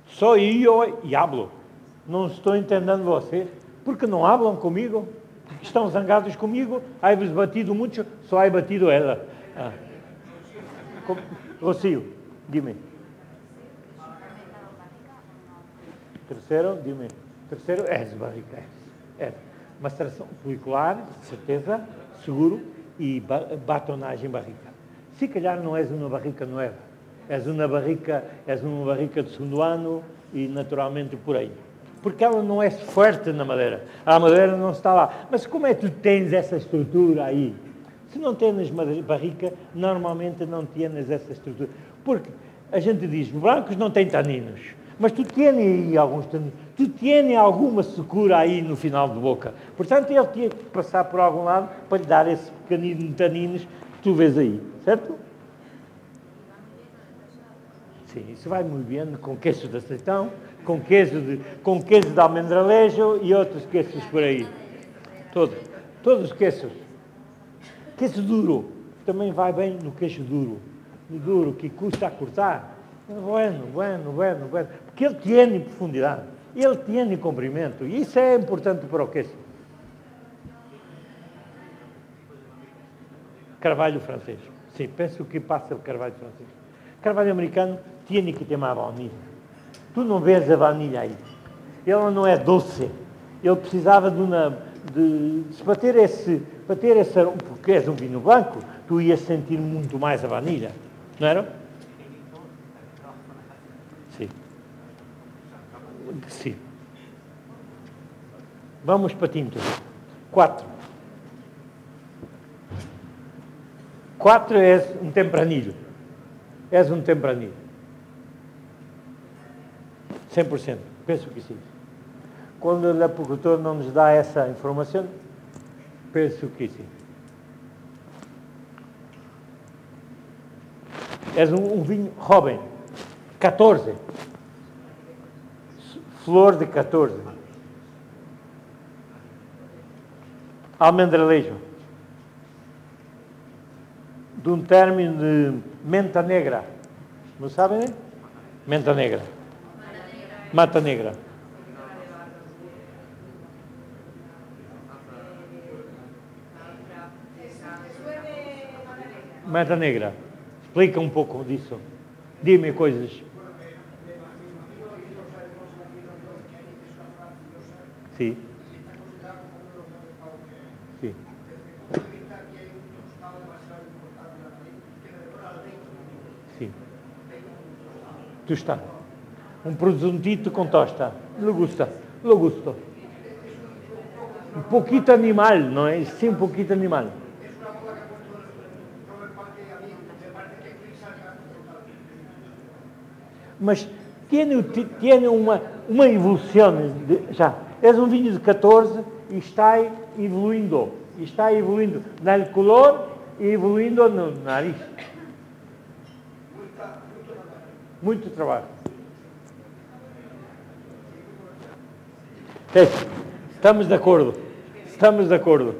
Só eu e hablo. Não estou entendendo vocês. Porque não hablam comigo? Porque estão zangados comigo? Ai-vos batido muito, só ai batido ela. Ah. Rocio, dime. Terceiro, dime. Terceiro, é barrica. É. Maceração folicular, certeza, seguro, e batonagem em barrica. Se calhar não és uma barrica nova. És uma barrica de segundo ano e naturalmente por aí. Porque ela não é forte na madeira. A madeira não está lá. Mas como é que tu tens essa estrutura aí? Se não tens barrica, normalmente não tens essa estrutura. Porque a gente diz, brancos não têm taninos. Mas tu tens aí alguns taninos. Tu tens alguma secura aí no final de boca. Portanto, ele tinha que passar por algum lado para lhe dar esse pequenino de taninos que tu vês aí. Certo? Sim, isso vai muito bem com queijo de aceitão, com queijo de almendralejo e outros queijos por aí. Todos os queijos. Queijo duro, também vai bem no queijo duro. No duro, que custa a cortar. Bueno. Porque ele tem profundidade, ele tem comprimento, e isso é importante para o queijo. Carvalho francês. Sim, penso que passa o carvalho francês. Carvalho americano tem que ter mais baunilha. Tu não vês a baunilha aí. Ela não é doce. Ele precisava para ter esse aroma, porque és um vinho branco, tu ias sentir muito mais a baunilha. Não era? Sim. Sim. Vamos para tinto. 4. 4 é um tempranilho. És um tempranilho. 100%. Penso que sim. Quando o apicultor não nos dá essa informação, penso que sim. És um vinho jovem. 14. Flor de 14. Almendralejo. de um término de menta negra. Não sabem, né? Menta negra. Mata negra. Mata negra. Explica um pouco disso. Diz-me coisas. Sim. Sim. Sim. Tosta. Um presuntito com tosta. Lo gusta. Lo gusto. Um pouquinho animal, não é? Sim, um pouquinho animal. Mas tem uma evolução, já. É um vinho de 14 e está evoluindo. Está evoluindo no color e evoluindo no nariz. Muito trabalho. Estamos de acordo. Estamos de acordo.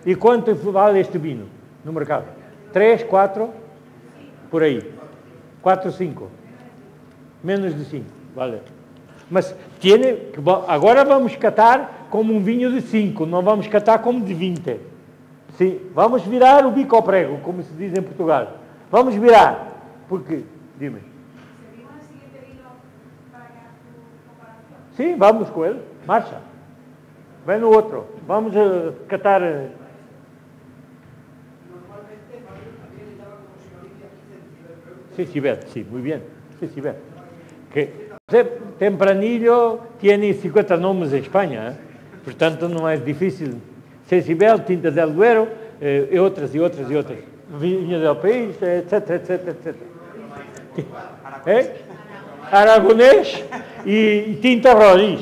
E quanto vale este vinho no mercado? 3, 4? Por aí. 4, 5. Menos de 5. Vale. Mas agora vamos catar como um vinho de 5. Não vamos catar como de 20. Sim, vamos virar o bico ao prego, como se diz em Portugal. Vamos virar. Porque, dime. Sim, vamos com ele. Marcha. Vem no outro. Vamos catar... Sí, muy bien. Sí, bien. Que Tempranillo tiene 50 nombres en España, por tanto no es difícil. Cecibel, Tinta del Duero, y otras. Viña del País, etc. Aragonés y Tinta Roriz.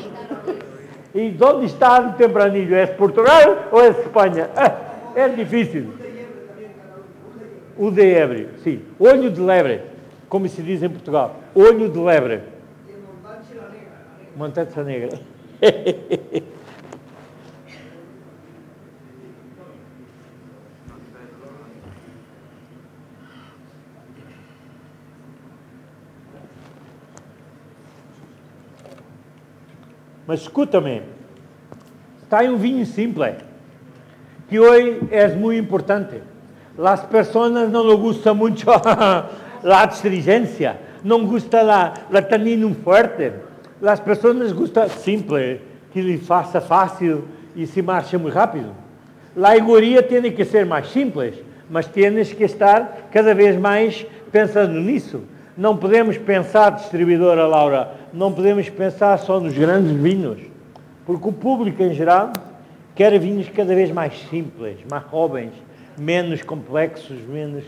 ¿Y dónde está el Tempranillo? ¿Es Portugal o es España? Es difícil. O de Ebre, sim. Olho de lebre, como se diz em Portugal. Olho de lebre. Montanha negra. Mas escuta-me. Está um vinho simples, que hoje é muito importante. Las personas no les gusta mucho la astringencia, no gusta la tanino fuerte. Las personas gustan simple, que lhe faça fácil e se marche muito rápido. La iguaria tem que ser mais simples, mas tienes que estar cada vez mais pensando nisso. Não podemos pensar, distribuidora Laura, não podemos pensar só nos grandes vinhos, porque o público em geral quer vinhos cada vez mais simples, mais jovens, menos complexos, menos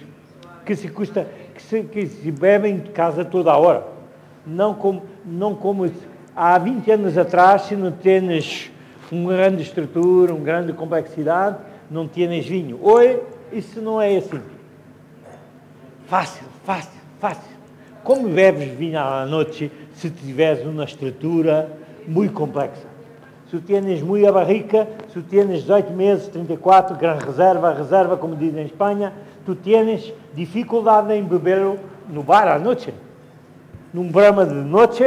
que se bebem de casa toda a hora. Não como há 20 anos atrás, se não tens uma grande estrutura, uma grande complexidade, não tens vinho. Hoje, isso não é assim. Fácil. Como bebes vinho à noite se tiveres uma estrutura muito complexa? Se tienes muita barrica, se tienes 18 meses, 34, gran reserva, como dizem em Espanha, tu tienes dificuldade em beber no bar à noite. Num brama de noite,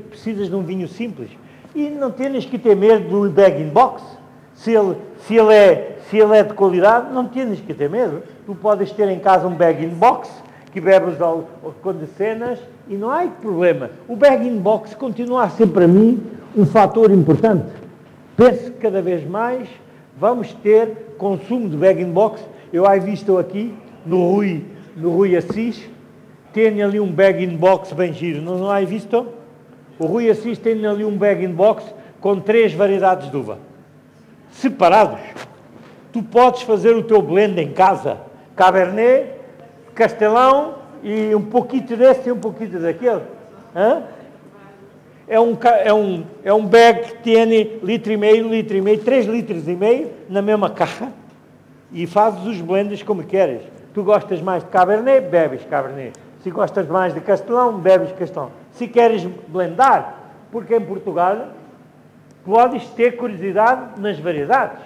precisas de um vinho simples. E não tienes que ter medo do bag-in-box. Se ele é de qualidade, não tienes que ter medo. Tu podes ter em casa um bag-in-box, que bebes com decenas, e não há problema. O bag-in-box continua a ser, para mim, um fator importante. Penso que cada vez mais vamos ter consumo de bag-in-box. Eu já visto aqui, no Rui Assis, tem ali um bag-in-box bem giro. Não há visto? O Rui Assis tem ali um bag-in-box com 3 variedades de uva. Separados. Tu podes fazer o teu blend em casa. Cabernet, Castelão e um pouquinho desse e um pouquinho daquele. Hã? É um bag que tem litro e meio, 3 litros e meio na mesma caixa e fazes os blends como queres. Tu gostas mais de Cabernet, bebes Cabernet. Se gostas mais de Castelão, bebes Castelão. Se queres blendar, porque em Portugal podes ter curiosidade nas variedades,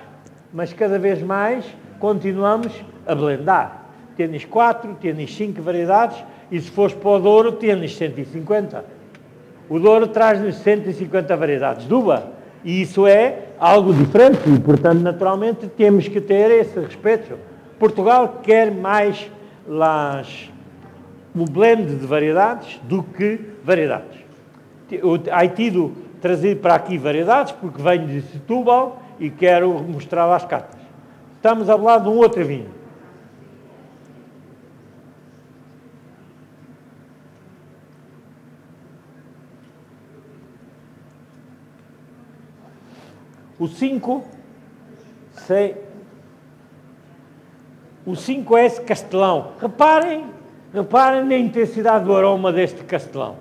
mas cada vez mais continuamos a blendar. Tens 4, tens 5 variedades, e se fores para o Douro, tens 150. O Douro traz-nos 150 variedades de uva, e isso é algo diferente, e, portanto, naturalmente, temos que ter esse respeito. Portugal quer mais o blend de variedades do que variedades. Há tido trazido para aqui variedades, porque venho de Setúbal e quero mostrar às cartas. Estamos a falar de um outro vinho. O 5 é esse castelão. Reparem na intensidade do aroma deste castelão.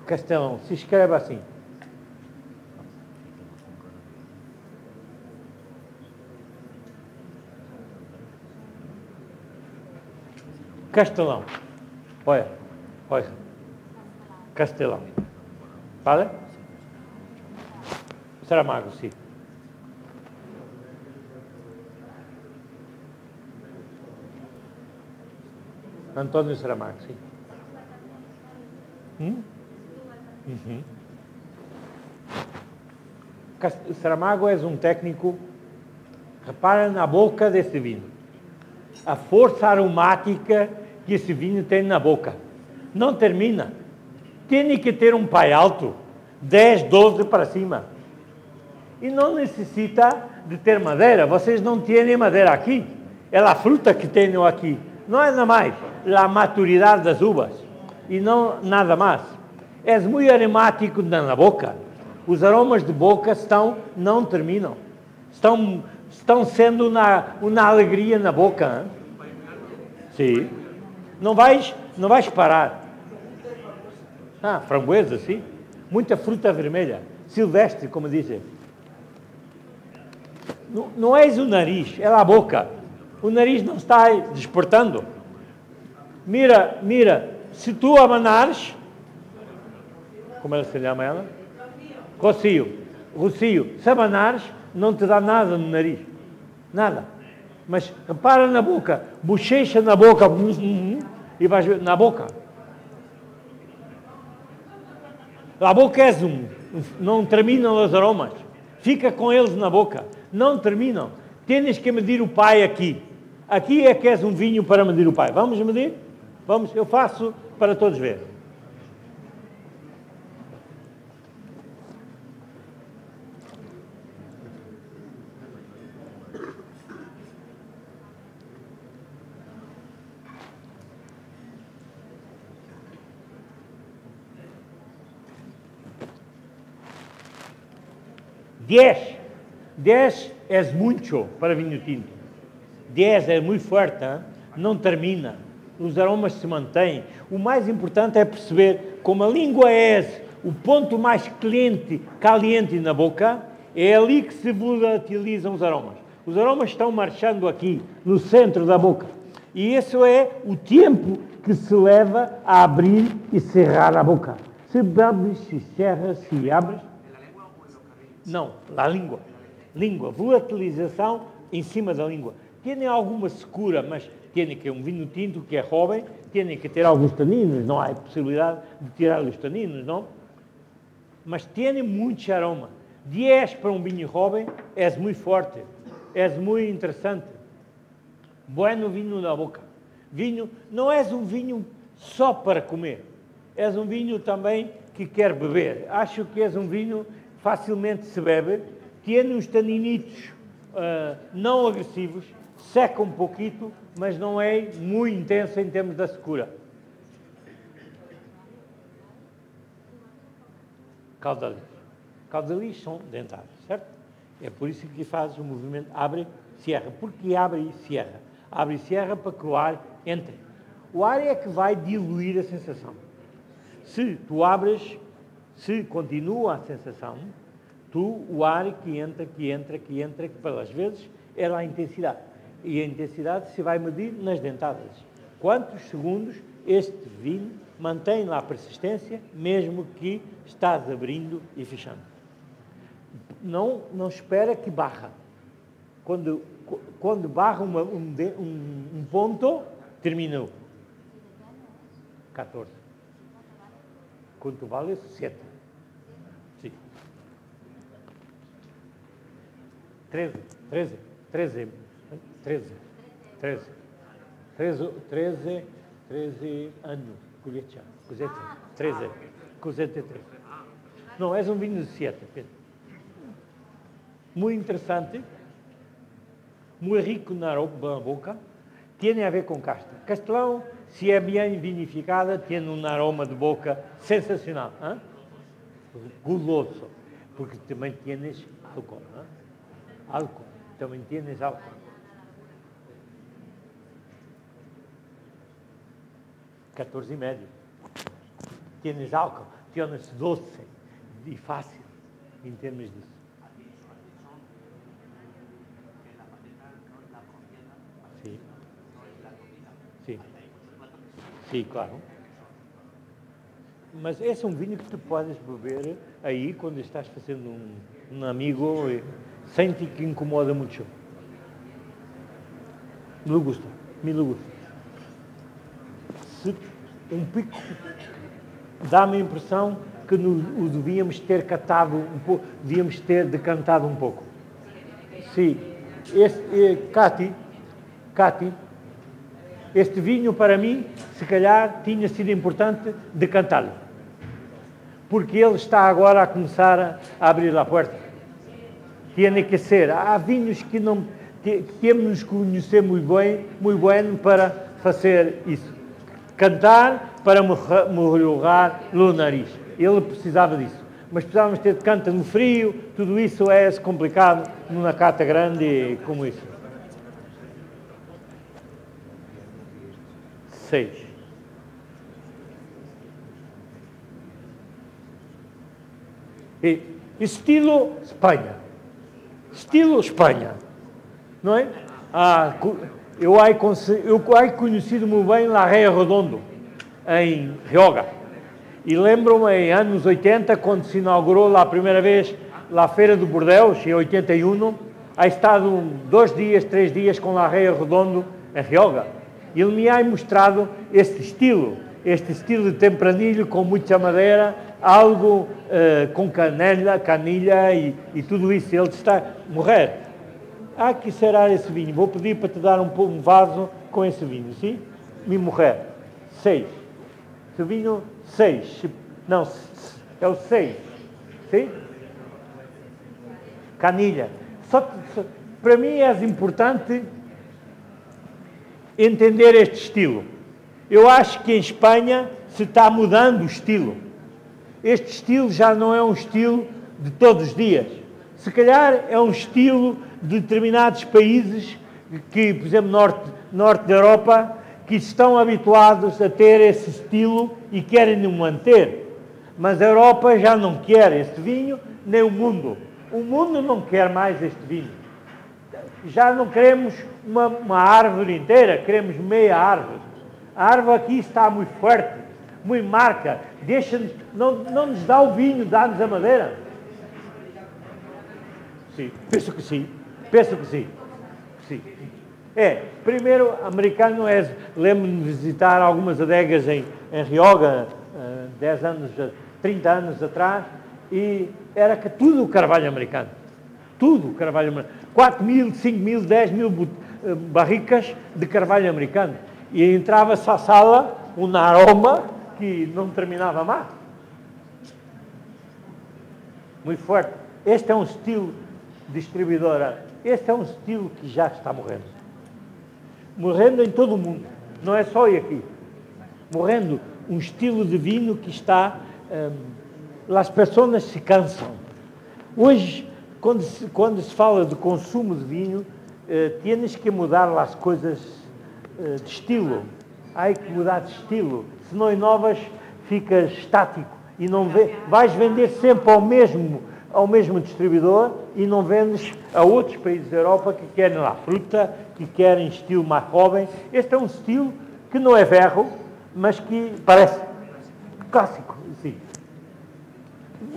Castelão, se escreve assim. Castelão. Olha. Castelão. Vale? Saramago, sim. Antônio Saramago, sim. Saramago é um técnico. Repara na boca desse vinho. A força aromática que esse vinho tem na boca. Não termina. Tem que ter um pai alto, 10, 12 para cima. E não necessita de ter madeira. Vocês não têm madeira aqui. É a fruta que tenho aqui. Não é nada mais. A maturidade das uvas. E não nada mais. É muito aromático na boca. Os aromas de boca não terminam. Estão sendo uma alegria na boca. Hein? Sim. Não vais parar. Framboesa, sim. Muita fruta vermelha. Silvestre, como dizem. Não é o nariz, é a boca. O nariz não está despertando. Mira, se tu abanares, como ela se chama ela? Rocio, se abanares, não te dá nada no nariz. Nada. Mas repara na boca, bochecha na boca, e vais ver na boca. A boca é não terminam os aromas. Fica com eles na boca. Não terminam. Tens que medir o pai aqui. Aqui é que és um vinho para medir o pai. Vamos medir? Vamos, eu faço para todos verem. Dez é muito para vinho tinto. 10 é muito forte, hein? Não termina. Os aromas se mantêm. O mais importante é perceber como a língua é o ponto mais caliente na boca, é ali que se volatilizam os aromas. Os aromas estão marchando aqui, no centro da boca. E esse é o tempo que se leva a abrir e cerrar a boca. Se abres, se cerras, se abres. Não, a língua. Volatilização em cima da língua. Tem alguma secura, mas tem que um vinho tinto que é jovem, tem que ter alguns taninos, não há possibilidade de tirar os taninos, não? Mas tem muito aroma. 10 para um vinho jovem é muito forte, é muito interessante. Bueno vinho na boca. Vinho não é um vinho só para comer, é um vinho também que quer beber. Acho que é um vinho facilmente se bebe, tem uns taninitos não agressivos, seca um pouquinho, mas não é muito intensa em termos da secura. Caldalis são dentados, certo? É por isso que faz o movimento abre, cierra. Porque abre e cierra? Abre e cierra para que o ar entre. O ar é que vai diluir a sensação. Se tu abres, se continua a sensação, o ar que entra, que pelas vezes, é lá a intensidade. E a intensidade se vai medir nas dentadas. Quantos segundos este vinho mantém lá a persistência, mesmo que estás abrindo e fechando. Não espera que barra. Quando barra um ponto, terminou. 14. Quanto vale? 7. Sim. 13 anos. Cosete 13. Não, és um vinho de 7, Pedro. Muito interessante, muito rico na boca, tem a ver com casta. Castelão, se é bem vinificada, tem um aroma de boca sensacional. Hein? Guloso, porque também tienes álcool. Hein? Álcool, também tienes álcool. 14,5. Tienes álcool, tienes doce e fácil em termos disso. Sim, claro. Mas esse é um vinho que tu podes beber aí quando estás fazendo um amigo e sente que incomoda muito. Me gusta. Um pico dá-me a impressão que o devíamos ter catado um pouco, devíamos ter decantado um pouco. Sim. Cati, este vinho para mim, se calhar, tinha sido importante decantá-lo. Porque ele está agora a começar a abrir a porta. Tem que ser. Há vinhos que não temos de conhecer muito bem para fazer isso. Cantar para melhorar o nariz. Ele precisava disso. Mas precisávamos ter canta no frio, tudo isso é complicado numa cata grande como isso. 6. Estilo Espanha. Não é? Eu conhecido muito bem La Rea Redondo, em Rioga. E lembro-me, em anos 80, quando se inaugurou lá a primeira vez a Feira do Bordeaux, em 81, há estado 2 dias, 3 dias com La Rea Redondo em Rioga. Ele me ha mostrado este estilo de tempranilho com muita madeira, algo com canilha e tudo isso. Ele está a morrer. Há que será esse vinho. Vou pedir para te dar um vaso com esse vinho, sim? Me morrer. 6. Esse vinho, 6. Não, é o 6. Sim? Canilha. Para mim é importante entender este estilo. Eu acho que em Espanha se está mudando o estilo. Este estilo já não é um estilo de todos os dias. Se calhar é um estilo de determinados países que, por exemplo, norte da Europa, que estão habituados a ter esse estilo e querem o manter. Mas a Europa já não quer este vinho, nem o mundo. O mundo não quer mais este vinho. Já não queremos uma árvore inteira, queremos meia árvore. A árvore aqui está muito forte, muito marca. Não nos dá o vinho, dá-nos a madeira. Sim, penso que sim. Sim. Primeiro, americano lembro-me de visitar algumas adegas em Rioga, 30 anos atrás, e era que tudo carvalho americano. Tudo carvalho americano. 4.000, 5.000, 10.000 barricas de carvalho americano. E entrava-se à sala um aroma que não terminava mais. Muito forte. Este é um estilo distribuidora. Este é um estilo que já está morrendo. Morrendo em todo o mundo. Não é só aqui. Morrendo um estilo de vinho que está... as pessoas se cansam. Hoje, quando se fala de consumo de vinho, tienes que mudar as coisas de estilo. Há que mudar de estilo. Se não inovas, ficas estático. E não vais vender sempre ao mesmo distribuidor e não vendes a outros países da Europa que querem lá fruta, que querem estilo mais jovem. Este é um estilo que não é velho, mas que parece. clássico, sim.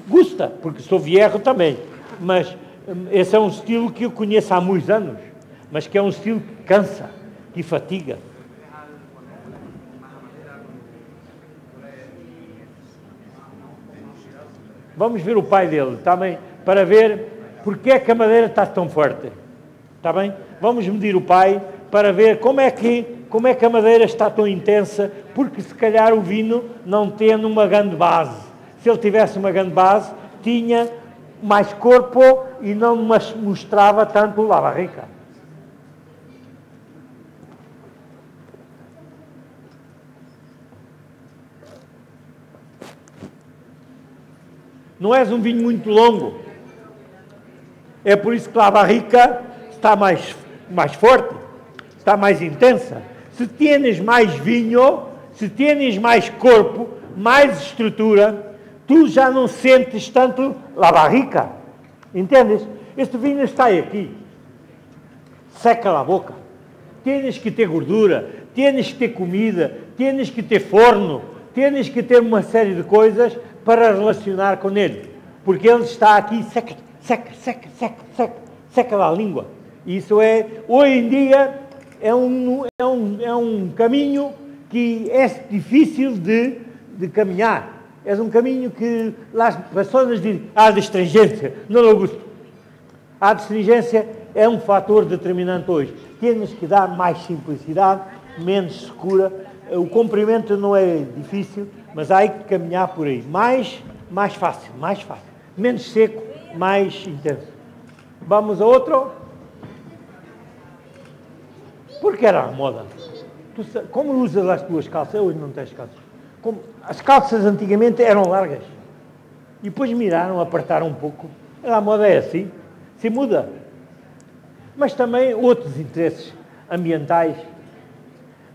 Gusta, porque sou viejo também, mas esse é um estilo que eu conheço há muitos anos, mas que é um estilo que cansa, que fatiga. Vamos ver o pai dele, está bem? Para ver porque é que a madeira está tão forte. Está bem? Vamos medir o pai para ver como é que a madeira está tão intensa, porque se calhar o vinho não tendo uma grande base. Se ele tivesse uma grande base, tinha mais corpo e não mostrava tanto a barrica. Não és um vinho muito longo. É por isso que a barrica está mais forte, está mais intensa. Se tienes mais vinho, se tienes mais corpo, mais estrutura, tu já não sentes tanto a barrica. Entendes? Este vinho está aqui. Seca a boca. Tienes que ter gordura, tienes que ter comida, tienes que ter forno, tienes que ter uma série de coisas para relacionar com ele. Porque ele está aqui, seca a língua. Isso é, hoje em dia, é um caminho que é difícil de caminhar. É um caminho que as pessoas dizem, a astringência, não eu gosto. A astringência é um fator determinante hoje. Temos que dar mais simplicidade, menos secura. O comprimento não é difícil, mas há que caminhar por aí. Mais fácil. Menos seco, mais intenso. Vamos a outro. Porque era a moda. Como usas as tuas calças? Hoje não tens calças. As calças antigamente eram largas. E depois miraram, apertaram um pouco. A moda é assim. Se muda. Mas também outros interesses ambientais.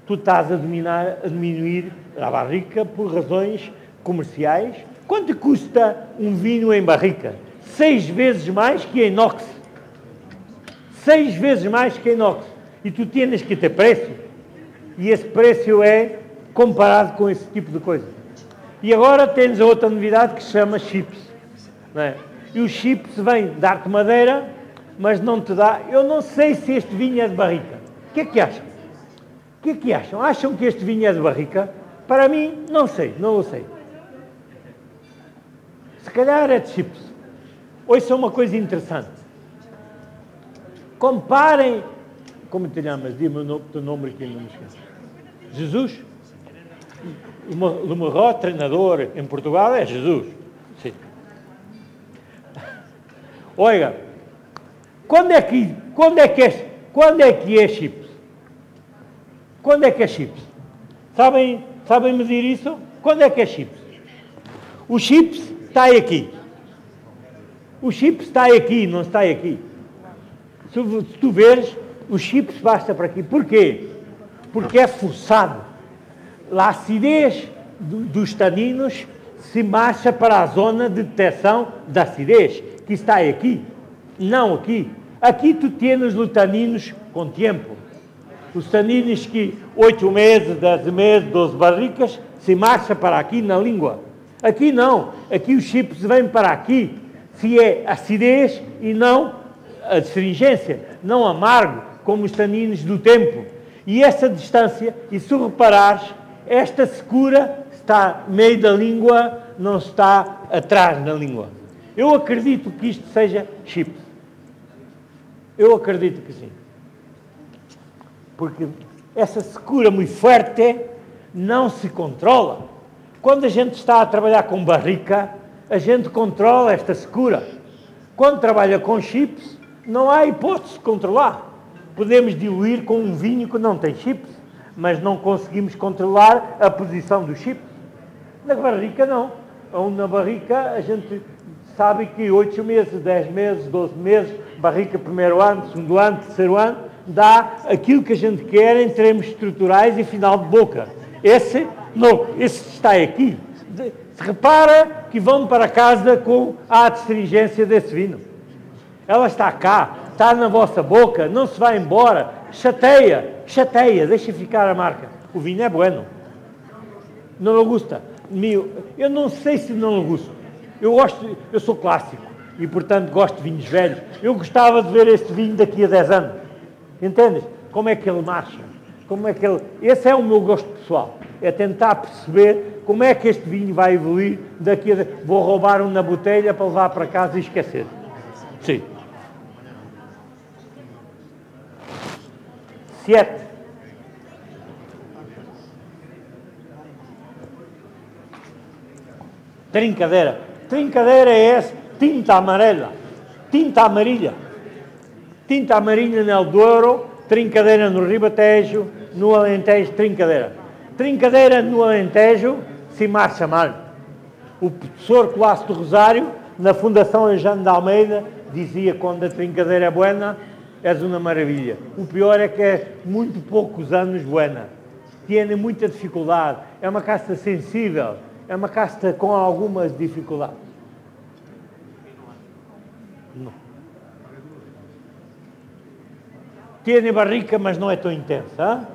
Tu estás a diminuir a barrica por razões comerciais. Quanto custa um vinho em barrica? 6 vezes mais que em inox. 6 vezes mais que em inox. E tu tens que ter preço. E esse preço é comparado com esse tipo de coisa. E agora tens a outra novidade que se chama chips. Não é? E os chips vêm dar-te madeira, mas não te dá... Eu não sei se este vinho é de barrica. O que é que acham? O que é que acham? Acham que este vinho é de barrica? Para mim, não sei, não o sei. Se calhar é de chips. Ouçam uma coisa interessante. Comparem... Como te chamas? Diz-me o teu nome aqui, não me esqueço. Jesus? O maior treinador em Portugal é Jesus. Sim. Olha, quando é que é chips? Quando é que é chips? Sabem medir isso? Quando é que é chips? O chips está aqui. O chips está aqui, não está aqui. Se tu veres, o chips basta para aqui. Porquê? Porque é forçado. A acidez dos taninos se marcha para a zona de detecção da acidez, que está aqui, não aqui. Aqui tu tens os taninos com tempo. Os taninos que 8 meses, 10 meses, 12 barricas, se marcha para aqui na língua. Aqui não. Aqui os chips vêm para aqui. Se é acidez e não a astringência, não amargo, como os taninos do tempo. E essa distância, e se reparares, esta secura está meio da língua, não está atrás da língua. Eu acredito que isto seja chips. Eu acredito que sim. Porque essa secura muito forte não se controla. Quando a gente está a trabalhar com barrica, a gente controla esta secura. Quando trabalha com chips, não há hipótese de controlar. Podemos diluir com um vinho que não tem chips, mas não conseguimos controlar a posição do chips. Na barrica, não. Na barrica, a gente sabe que 8 meses, 10 meses, 12 meses, barrica primeiro ano, segundo ano, terceiro ano, dá aquilo que a gente quer em termos estruturais e final de boca. Esse está aqui. Se repara que vão para casa com a astringência desse vinho. Ela está cá, está na vossa boca, não se vai embora, chateia, deixa ficar a marca. O vinho é bueno. Não me gusta. Eu não sei se não gosto. Eu sou clássico e, portanto, gosto de vinhos velhos. Eu gostava de ver este vinho daqui a 10 anos. Entendes? Como é que ele marcha? Esse é o meu gosto pessoal. É tentar perceber como é que este vinho vai evoluir daqui a... Vou roubar um na botelha para levar para casa e esquecer. Sim. 7. Trincadeira. Trincadeira é essa. Tinta amarela. Tinta amarilla. Tinta amarilla no Douro. Trincadeira no Ribatejo. No Alentejo, trincadeira. Trincadeira no Alentejo se marcha mal. O professor Colasso do Rosário, na Fundação Eugênio de Almeida, dizia que quando a trincadeira é buena, és uma maravilha. O pior é que é muito poucos anos buena. Tem muita dificuldade. É uma casta sensível. É uma casta com algumas dificuldades. Não. Tem barrica, mas não é tão intensa.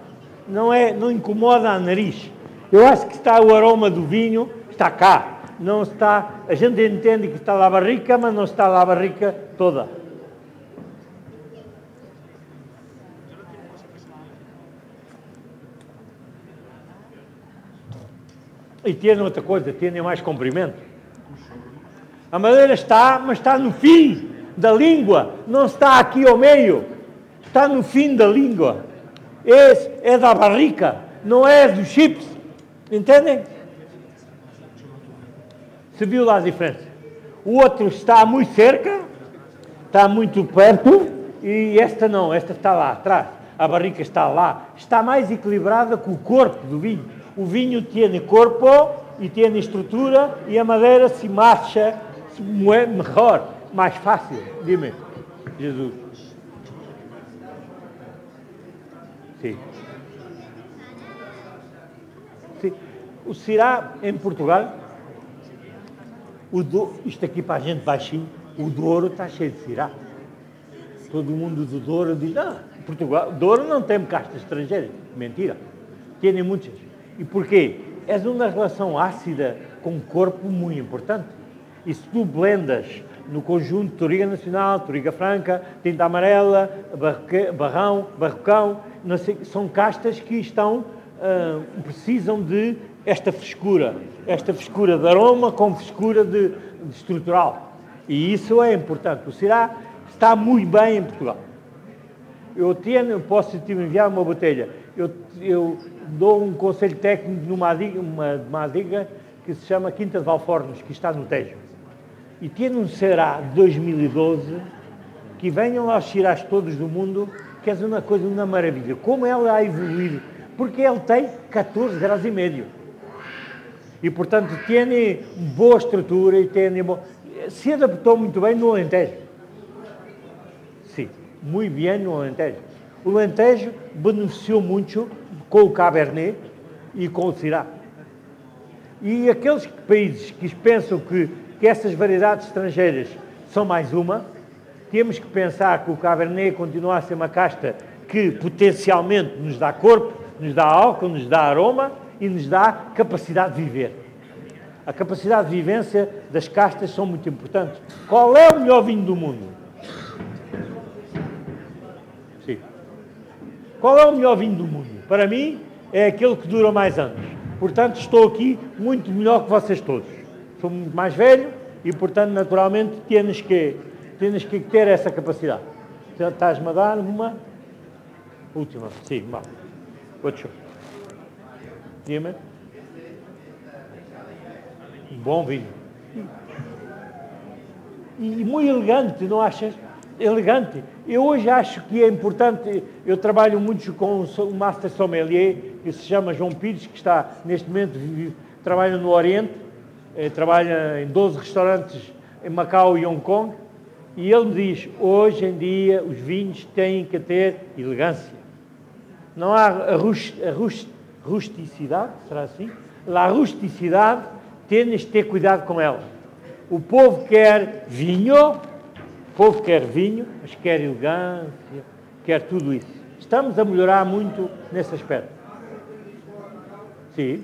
Não incomoda a nariz. Eu acho que está o aroma do vinho, está cá. Não está, a gente entende que está lá a barrica, mas não está lá a barrica toda. E tem outra coisa, tem mais comprimento. A madeira está, mas está no fim da língua, não está aqui ao meio. Está no fim da língua. Esse é da barrica, não é dos chips. Entendem? Se viu lá a diferença? O outro está muito cerca, está muito perto, e esta não, esta está lá atrás. A barrica está lá. Está mais equilibrada com o corpo do vinho. O vinho tem corpo e tem estrutura, e a madeira se marcha, se moe melhor, mais fácil. Dime, Jesus. Sim. Sim. O Syrah, em Portugal, isto aqui para a gente baixinho, o Douro está cheio de Syrah. Todo mundo do Douro diz, Portugal, Douro não tem castas estrangeiras. Mentira. Tem muitas. E porquê? É uma relação ácida com o corpo muito importante. E se tu blendas no conjunto Touriga Nacional, Touriga Franca, Tinta Amarela, Barrocão, não sei, são castas que precisam de esta frescura de aroma com frescura de estrutural. E isso é importante. O Syrah está muito bem em Portugal. Posso te enviar uma botelha. Eu dou um conselho técnico numa adega que se chama Quinta de Valfornos, que está no Tejo. E tem um Syrah de 2012, que venham lá os Syrahs todos do mundo, que é uma coisa, uma maravilha. Como ela a evoluir, porque ele tem 14 graus e meio. E, portanto, tem boa estrutura e se adaptou muito bem no Alentejo. Sim, muito bem no Alentejo. O Alentejo beneficiou muito com o Cabernet e com o Syrah. E aqueles países que pensam que essas variedades estrangeiras são mais uma, temos que pensar que o Cabernet continua a ser uma casta que potencialmente nos dá corpo, nos dá álcool, nos dá aroma e nos dá capacidade de viver. A capacidade de vivência das castas são muito importantes. Qual é o melhor vinho do mundo? Sim. Qual é o melhor vinho do mundo? Para mim, é aquele que dura mais anos. Portanto, estou aqui muito melhor que vocês todos. Sou muito mais velho e, portanto, naturalmente, tens que ter essa capacidade. Estás-me a dar uma última. Sim, vá. Outro. Dime. Bom vinho. E muito elegante, não achas? Elegante. Eu hoje acho que é importante, eu trabalho muito com um Master Sommelier, que se chama João Pires, que está, neste momento, trabalha no Oriente, trabalha em 12 restaurantes em Macau e Hong Kong, e ele me diz, hoje em dia, os vinhos têm que ter elegância. Não há a rusticidade, será assim? A rusticidade, tens de ter cuidado com ela. O povo quer vinho, mas quer elegância, quer tudo isso. Estamos a melhorar muito nesse aspecto. Sim,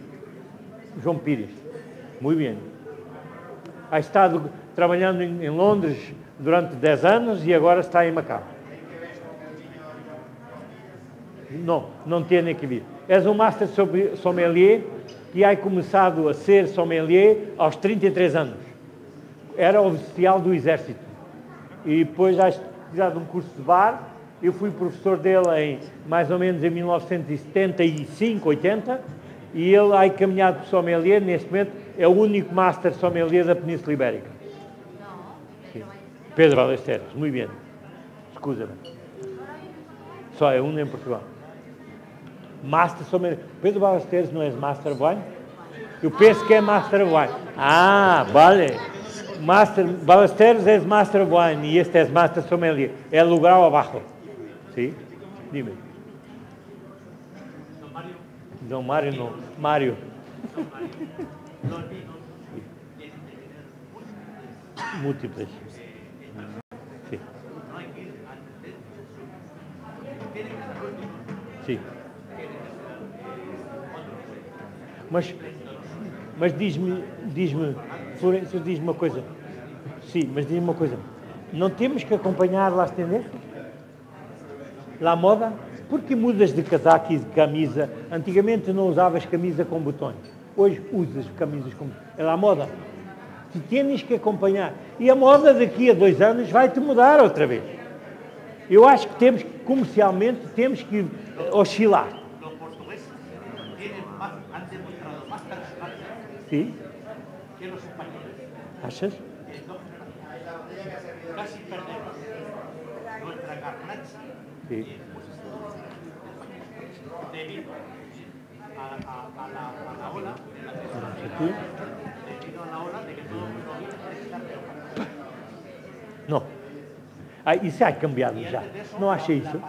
João Pires. Muito bem. Ha estado trabalhando em Londres durante 10 anos e agora está em Macau. Não, não tem que vir. És um Master Sommelier que ha começado a ser sommelier aos 33 anos. Era oficial do Exército. E depois ha estudado um curso de bar. Eu fui professor dele em, mais ou menos em 1975, 80, e ele ha caminhado para sommelier. Neste momento é o único Master Sommelier da Península Ibérica. Sim. Pedro Ballesteros, muito bem. Escusa-me. Só é um em Portugal. Master Sommelier. Pedro Ballesteros não é Master of Wine? Eu penso que é Master of Wine. Ah, vale. Master Ballesteros é Master of Wine e este é Master Sommelier. É lugar abaixo. Sim? Dime. Não, Mário não. Mário. Múltiplas. Sim. Sim. Mas diz-me, Florencio, diz-me uma coisa. Sim, mas diz-me uma coisa. Não temos que acompanhar as tendências? A moda? Por que mudas de casaco e de camisa? Antigamente não usavas camisa com botões. Hoje usas camisas com botões. É a moda. Tu tens que acompanhar. E a moda daqui a 2 anos vai-te mudar outra vez. Eu acho que temos, comercialmente, temos que oscilar. Los portugueses han demostrado más personalidad Sim? que los españoles. Achas? Casi perdemos nuestra garnacha Sim. debido a la ola de la Sim. debido a la ola de que todo el mundo necesita peor. Não. Ah, isso é cambiado já. Não acha isso?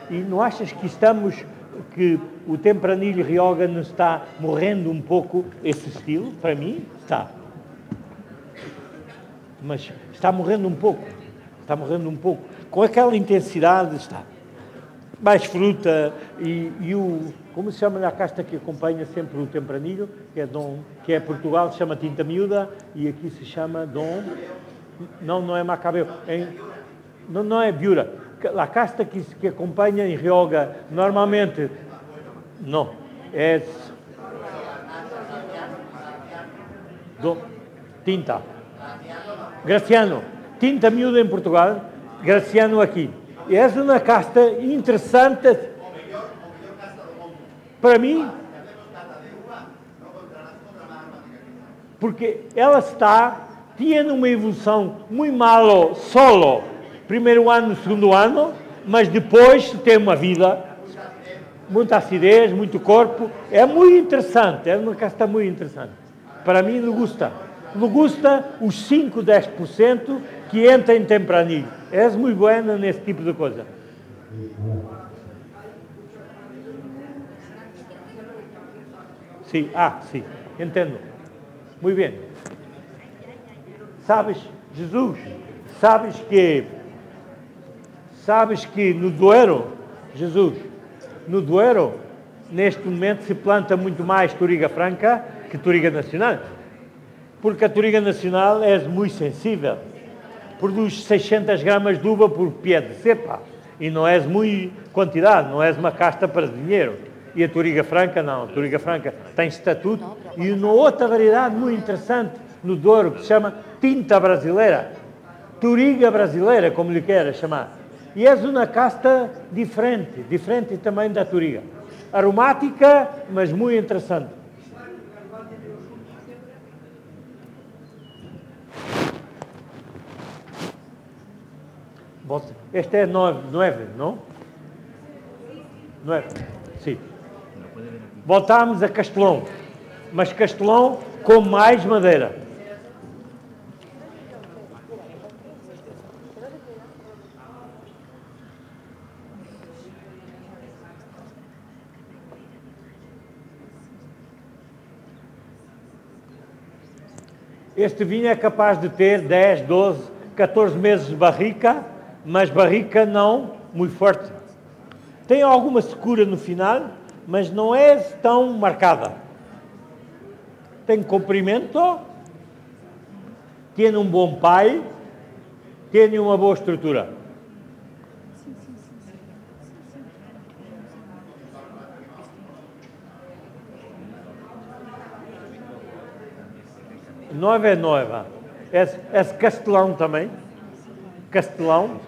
E não achas que que o Tempranillo Rioja nos está morrendo um pouco esse estilo? Para mim, está. Mas está morrendo um pouco. Está morrendo um pouco. Com aquela intensidade está. Mais fruta e o... Como se chama a casta que acompanha sempre o Tempranillo? Que é Portugal, se chama Tinta Miúda e aqui se chama Dom... Não é Macabeu. Não é Viura. A casta que acompanha em Rioja, normalmente... Não. É... Tinta. Graciano. Tinta Miúda em Portugal, Graciano aqui. E é uma casta interessante... Para mim, porque ela está tendo uma evolução muito malo solo, primeiro ano, segundo ano, mas depois tem uma vida, muita acidez, muito corpo, é muito interessante, é uma casta muito interessante. Para mim, me gusta os 5, 10% que entra em Tempranillo. É muito boa nesse tipo de coisa. Sim, sim, entendo. Muito bem. Sabes, Jesus, sabes que no Douro, Jesus, no Douro, neste momento se planta muito mais Touriga Franca que Touriga Nacional. Porque a Touriga Nacional é muito sensível. Produz 600 gramas de uva por pé de cepa. E não é muito quantidade, não é uma casta para dinheiro. E a Touriga Franca, não. A Touriga Franca tem estatuto. E uma outra variedade muito interessante no Douro, que se chama Tinta Brasileira. Touriga Brasileira, como lhe queira chamar. E é uma casta diferente também da Touriga. Aromática, mas muito interessante. Este é 9, não? 9, sim. Voltámos a Castelão, mas Castelão com mais madeira. Este vinho é capaz de ter 10, 12, 14 meses de barrica, mas barrica não muito forte. Tem alguma secura no final, mas não é tão marcada. Tem comprimento, tem um bom pai, tem uma boa estrutura. Nova. É castelão também. Castelão.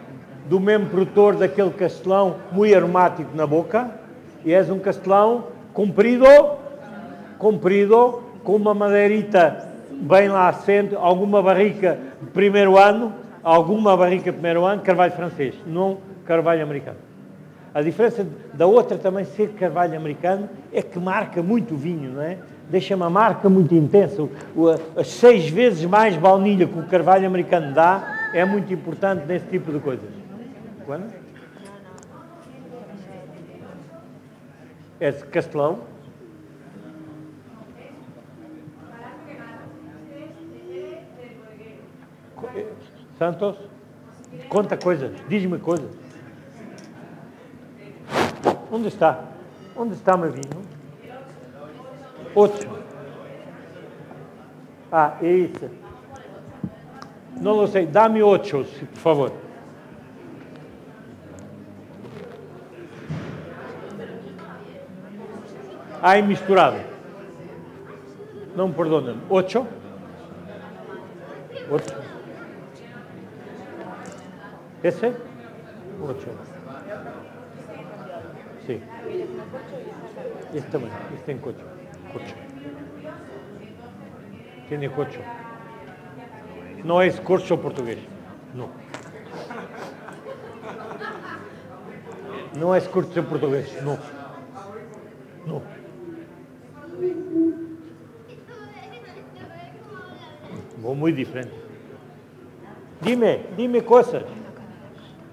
Do mesmo produtor daquele castelão muito aromático na boca. E és um castelão comprido, com uma madeirita bem lá assente, alguma barrica de primeiro ano, carvalho francês, não carvalho americano. A diferença da outra também ser carvalho americano é que marca muito o vinho, não é? Deixa uma marca muito intensa. As 6 vezes mais baunilha que o carvalho americano dá é muito importante nesse tipo de coisas. Quando? É de Castelão. Santos? Conta coisas, diz-me coisas. Onde está? Onde está meu vinho? 8. Ah, é isso. Não lo sei. Dá-me 8, por favor. Ai, misturado. Não me perdona. 8? 8. Esse? 8. Sim. Esse também. Esse tem 8. Tiene corcho. No es corcho portugués. No. No es corcho portugués. No. No. Muy diferente. Dime cosas.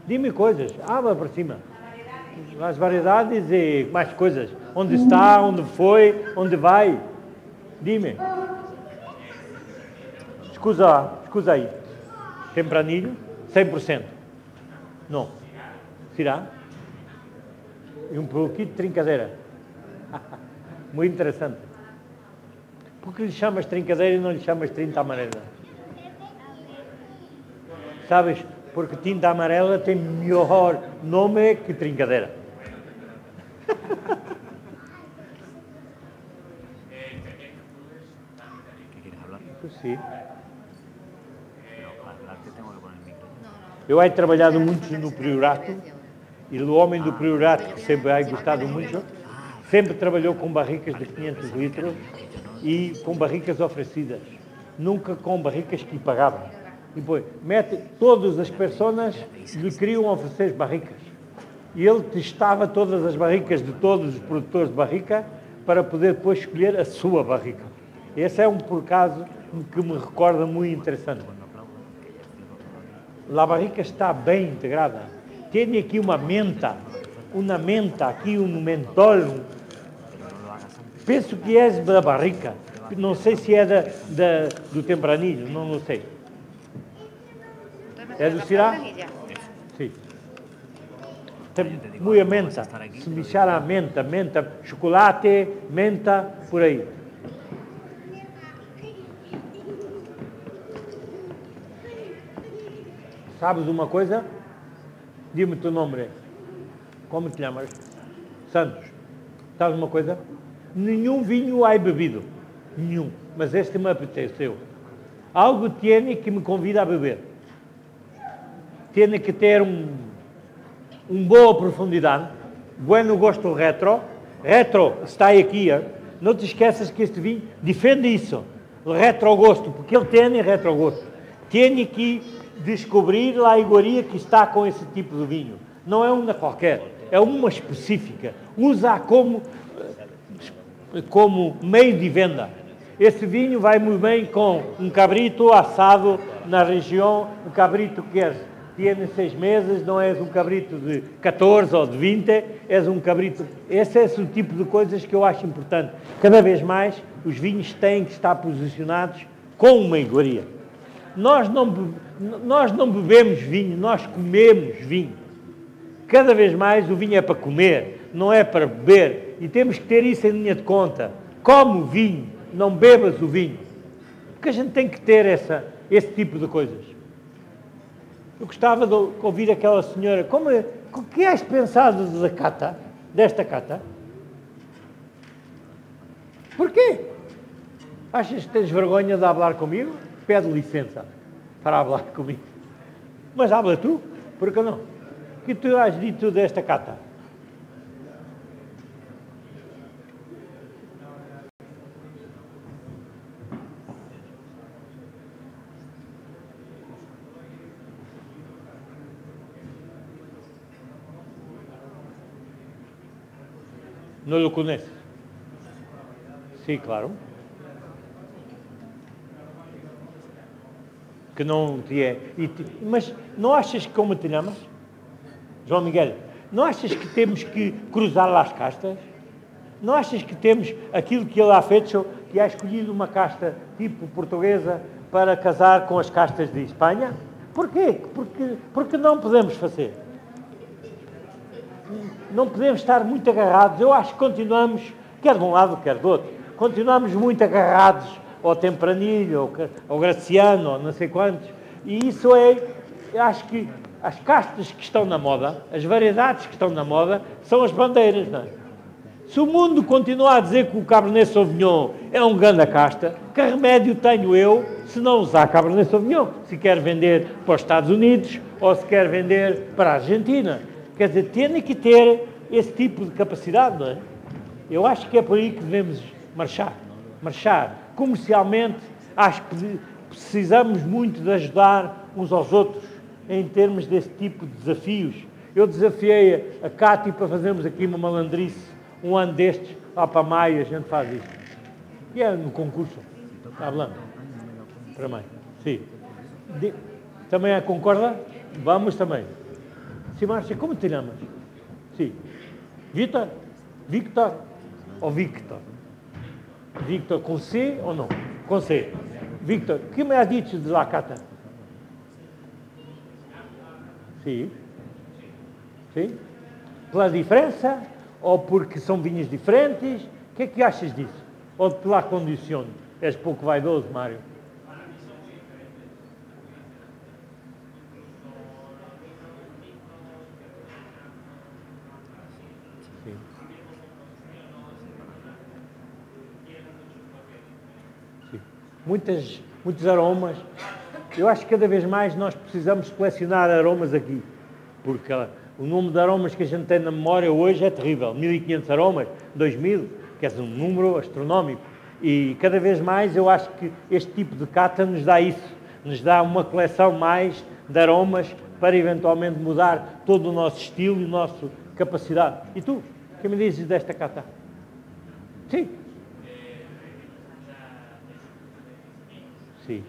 Dime coisas. Habla por cima. As variedades e mais coisas. Onde está, onde foi, onde vai. Dime. Escusa aí. Tempranilho, 100%. Não. Será? E um pouquinho de trincadeira. Muito interessante. Por que lhe chamas trincadeira e não lhe chamas tinta amarela? Sabes? Porque tinta amarela tem melhor nome que trincadeira. Sí. Eu he trabalhado muito no priorato e o homem do priorato, que sempre ha gostado muito, sempre trabalhou com barricas de 500 litros e com barricas oferecidas, nunca com barricas que pagavam. E depois, todas as pessoas lhe queriam oferecer barricas. E ele testava todas as barricas de todos os produtores de barrica para poder depois escolher a sua barrica. Esse é um por acaso que me recorda muito interessante. A barrica está bem integrada. Tem aqui uma menta aqui um mentol. Penso que é da barrica. Não sei se é do tempranilho, não sei. É do Cirá? Sim. Tem muita menta. Se mexer a menta, chocolate, menta, por aí. Sabes uma coisa? Diz-me o teu nome. Como te chamas? Santos. Sabes uma coisa? Nenhum vinho há bebido. Nenhum. Mas este me apeteceu. Algo tem que me convida a beber. Tem que ter boa profundidade. Bueno gosto retro. Retro está aqui. Não te esqueças que este vinho defende isso. O retrogosto. Porque ele tem retrogosto. Tem que descobrir a iguaria que está com esse tipo de vinho. Não é uma qualquer, é uma específica. Usa como meio de venda. Esse vinho vai muito bem com um cabrito assado na região, um cabrito que tem 6 meses, não é um cabrito de 14 ou de 20, é um cabrito... Esse é o tipo de coisas que eu acho importante. Cada vez mais os vinhos têm que estar posicionados com uma iguaria. Nós não bebemos vinho, nós comemos vinho. Cada vez mais o vinho é para comer. não é para beber. E temos que ter isso em linha de conta. Come o vinho, não bebas o vinho. Porque a gente tem que ter esse tipo de coisas. Eu gostava de ouvir aquela senhora. O que és pensado desta cata? Porquê? Achas que tens vergonha de falar comigo? Pede licença para falar comigo. Mas habla tu, por que não? O que tu has dito desta cata? Não o conheces? Sim, claro. Que não te é. Mas não achas que como te chamas? João Miguel, não achas que temos que cruzar lá as castas? Não achas que temos aquilo que ele ha feito, que ha escolhido uma casta tipo portuguesa para casar com as castas de Espanha? Porquê? Porque não podemos fazer. Não podemos estar muito agarrados. Eu acho que continuamos, quer de um lado, quer do outro, continuamos muito agarrados ao Tempranilho, ao Graciano, ou não sei quantos. E isso eu acho que as castas que estão na moda, as variedades que estão na moda, são as bandeiras, não é? Se o mundo continuar a dizer que o Cabernet Sauvignon é um grande casta, que remédio tenho eu se não usar Cabernet Sauvignon? Se quer vender para os Estados Unidos ou se quer vender para a Argentina. Quer dizer, tem que ter esse tipo de capacidade, não é? Eu acho que é por aí que devemos marchar. Comercialmente, acho que precisamos muito de ajudar uns aos outros em termos desse tipo de desafios. Eu desafiei a Cátia para fazermos aqui uma malandrice um ano destes, lá para maio, a gente faz isto. E é no concurso. Está falando? Para mim. Sim. Também concorda? Vamos também. Sim, Márcia, como te chamas? Sim. Victor ou Victor? Victor com C ou não? Com C. Victor, o que me has dito de la cata? Sim. Sim. Pela diferença? Ou porque são vinhos diferentes? O que é que achas disso? Ou pela condição? És pouco vaidoso, Mário. Sim. Sim. Muitos aromas. Eu acho que cada vez mais nós precisamos colecionar aromas aqui. Porque o número de aromas que a gente tem na memória hoje é terrível. 1500 aromas, 2000, que é um número astronómico. E cada vez mais eu acho que este tipo de cata nos dá isso. Nos dá uma coleção mais de aromas para eventualmente mudar todo o nosso estilo e a nossa capacidade. E tu? O que me dizes desta cata? Sim. Sim.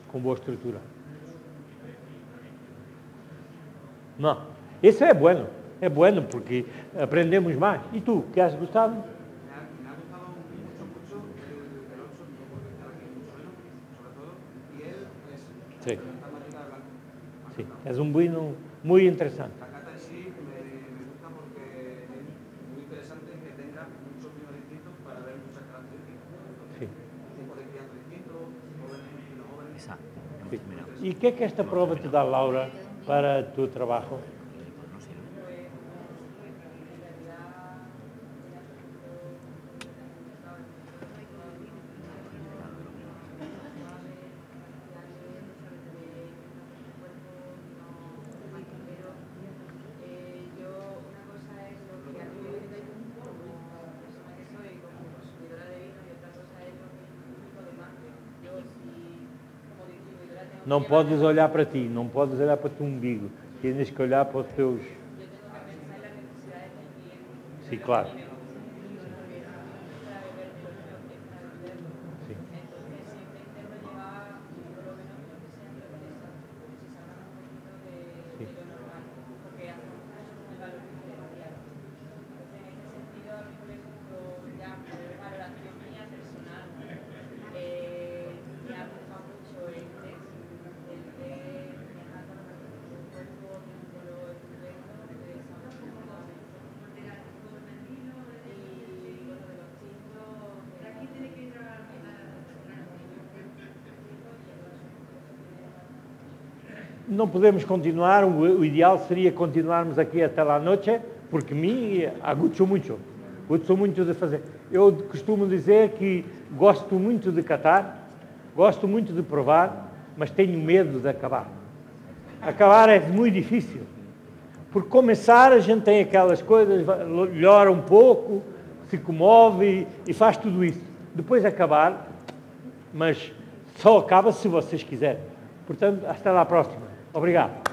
Com boa estrutura. Não. Isso é bueno porque aprendemos mais. E tu, que has gostado? Me ha gustado mucho el Alonso, no puedo estar aquí mucho menos, sobre todo, y él es Sí. esta máquina de blanco. Sí, es un vino muy interesante. La cata en sí me gusta porque es muy interesante que tenga muchos vinos distintos para ver muchas características. Sí. Tipos de crianza distintos, jóvenes, vinos jóvenes. Exacto. Sí. ¿Y qué que esta prueba te da, Laura, para tu trabajo? Não podes olhar para ti, não podes olhar para o teu umbigo. Tens que olhar para os teus... Sim, claro. Sim. Sim. não podemos continuar, o ideal seria continuarmos aqui até a noite, porque me gosto muito de fazer. Eu costumo dizer que gosto muito de catar, gosto muito de provar, mas tenho medo de acabar. Acabar é muito difícil. Por começar, a gente tem aquelas coisas, melhora um pouco, se comove e faz tudo isso. Depois acabar, mas só acaba se vocês quiserem. Portanto, até lá próxima. Obrigado.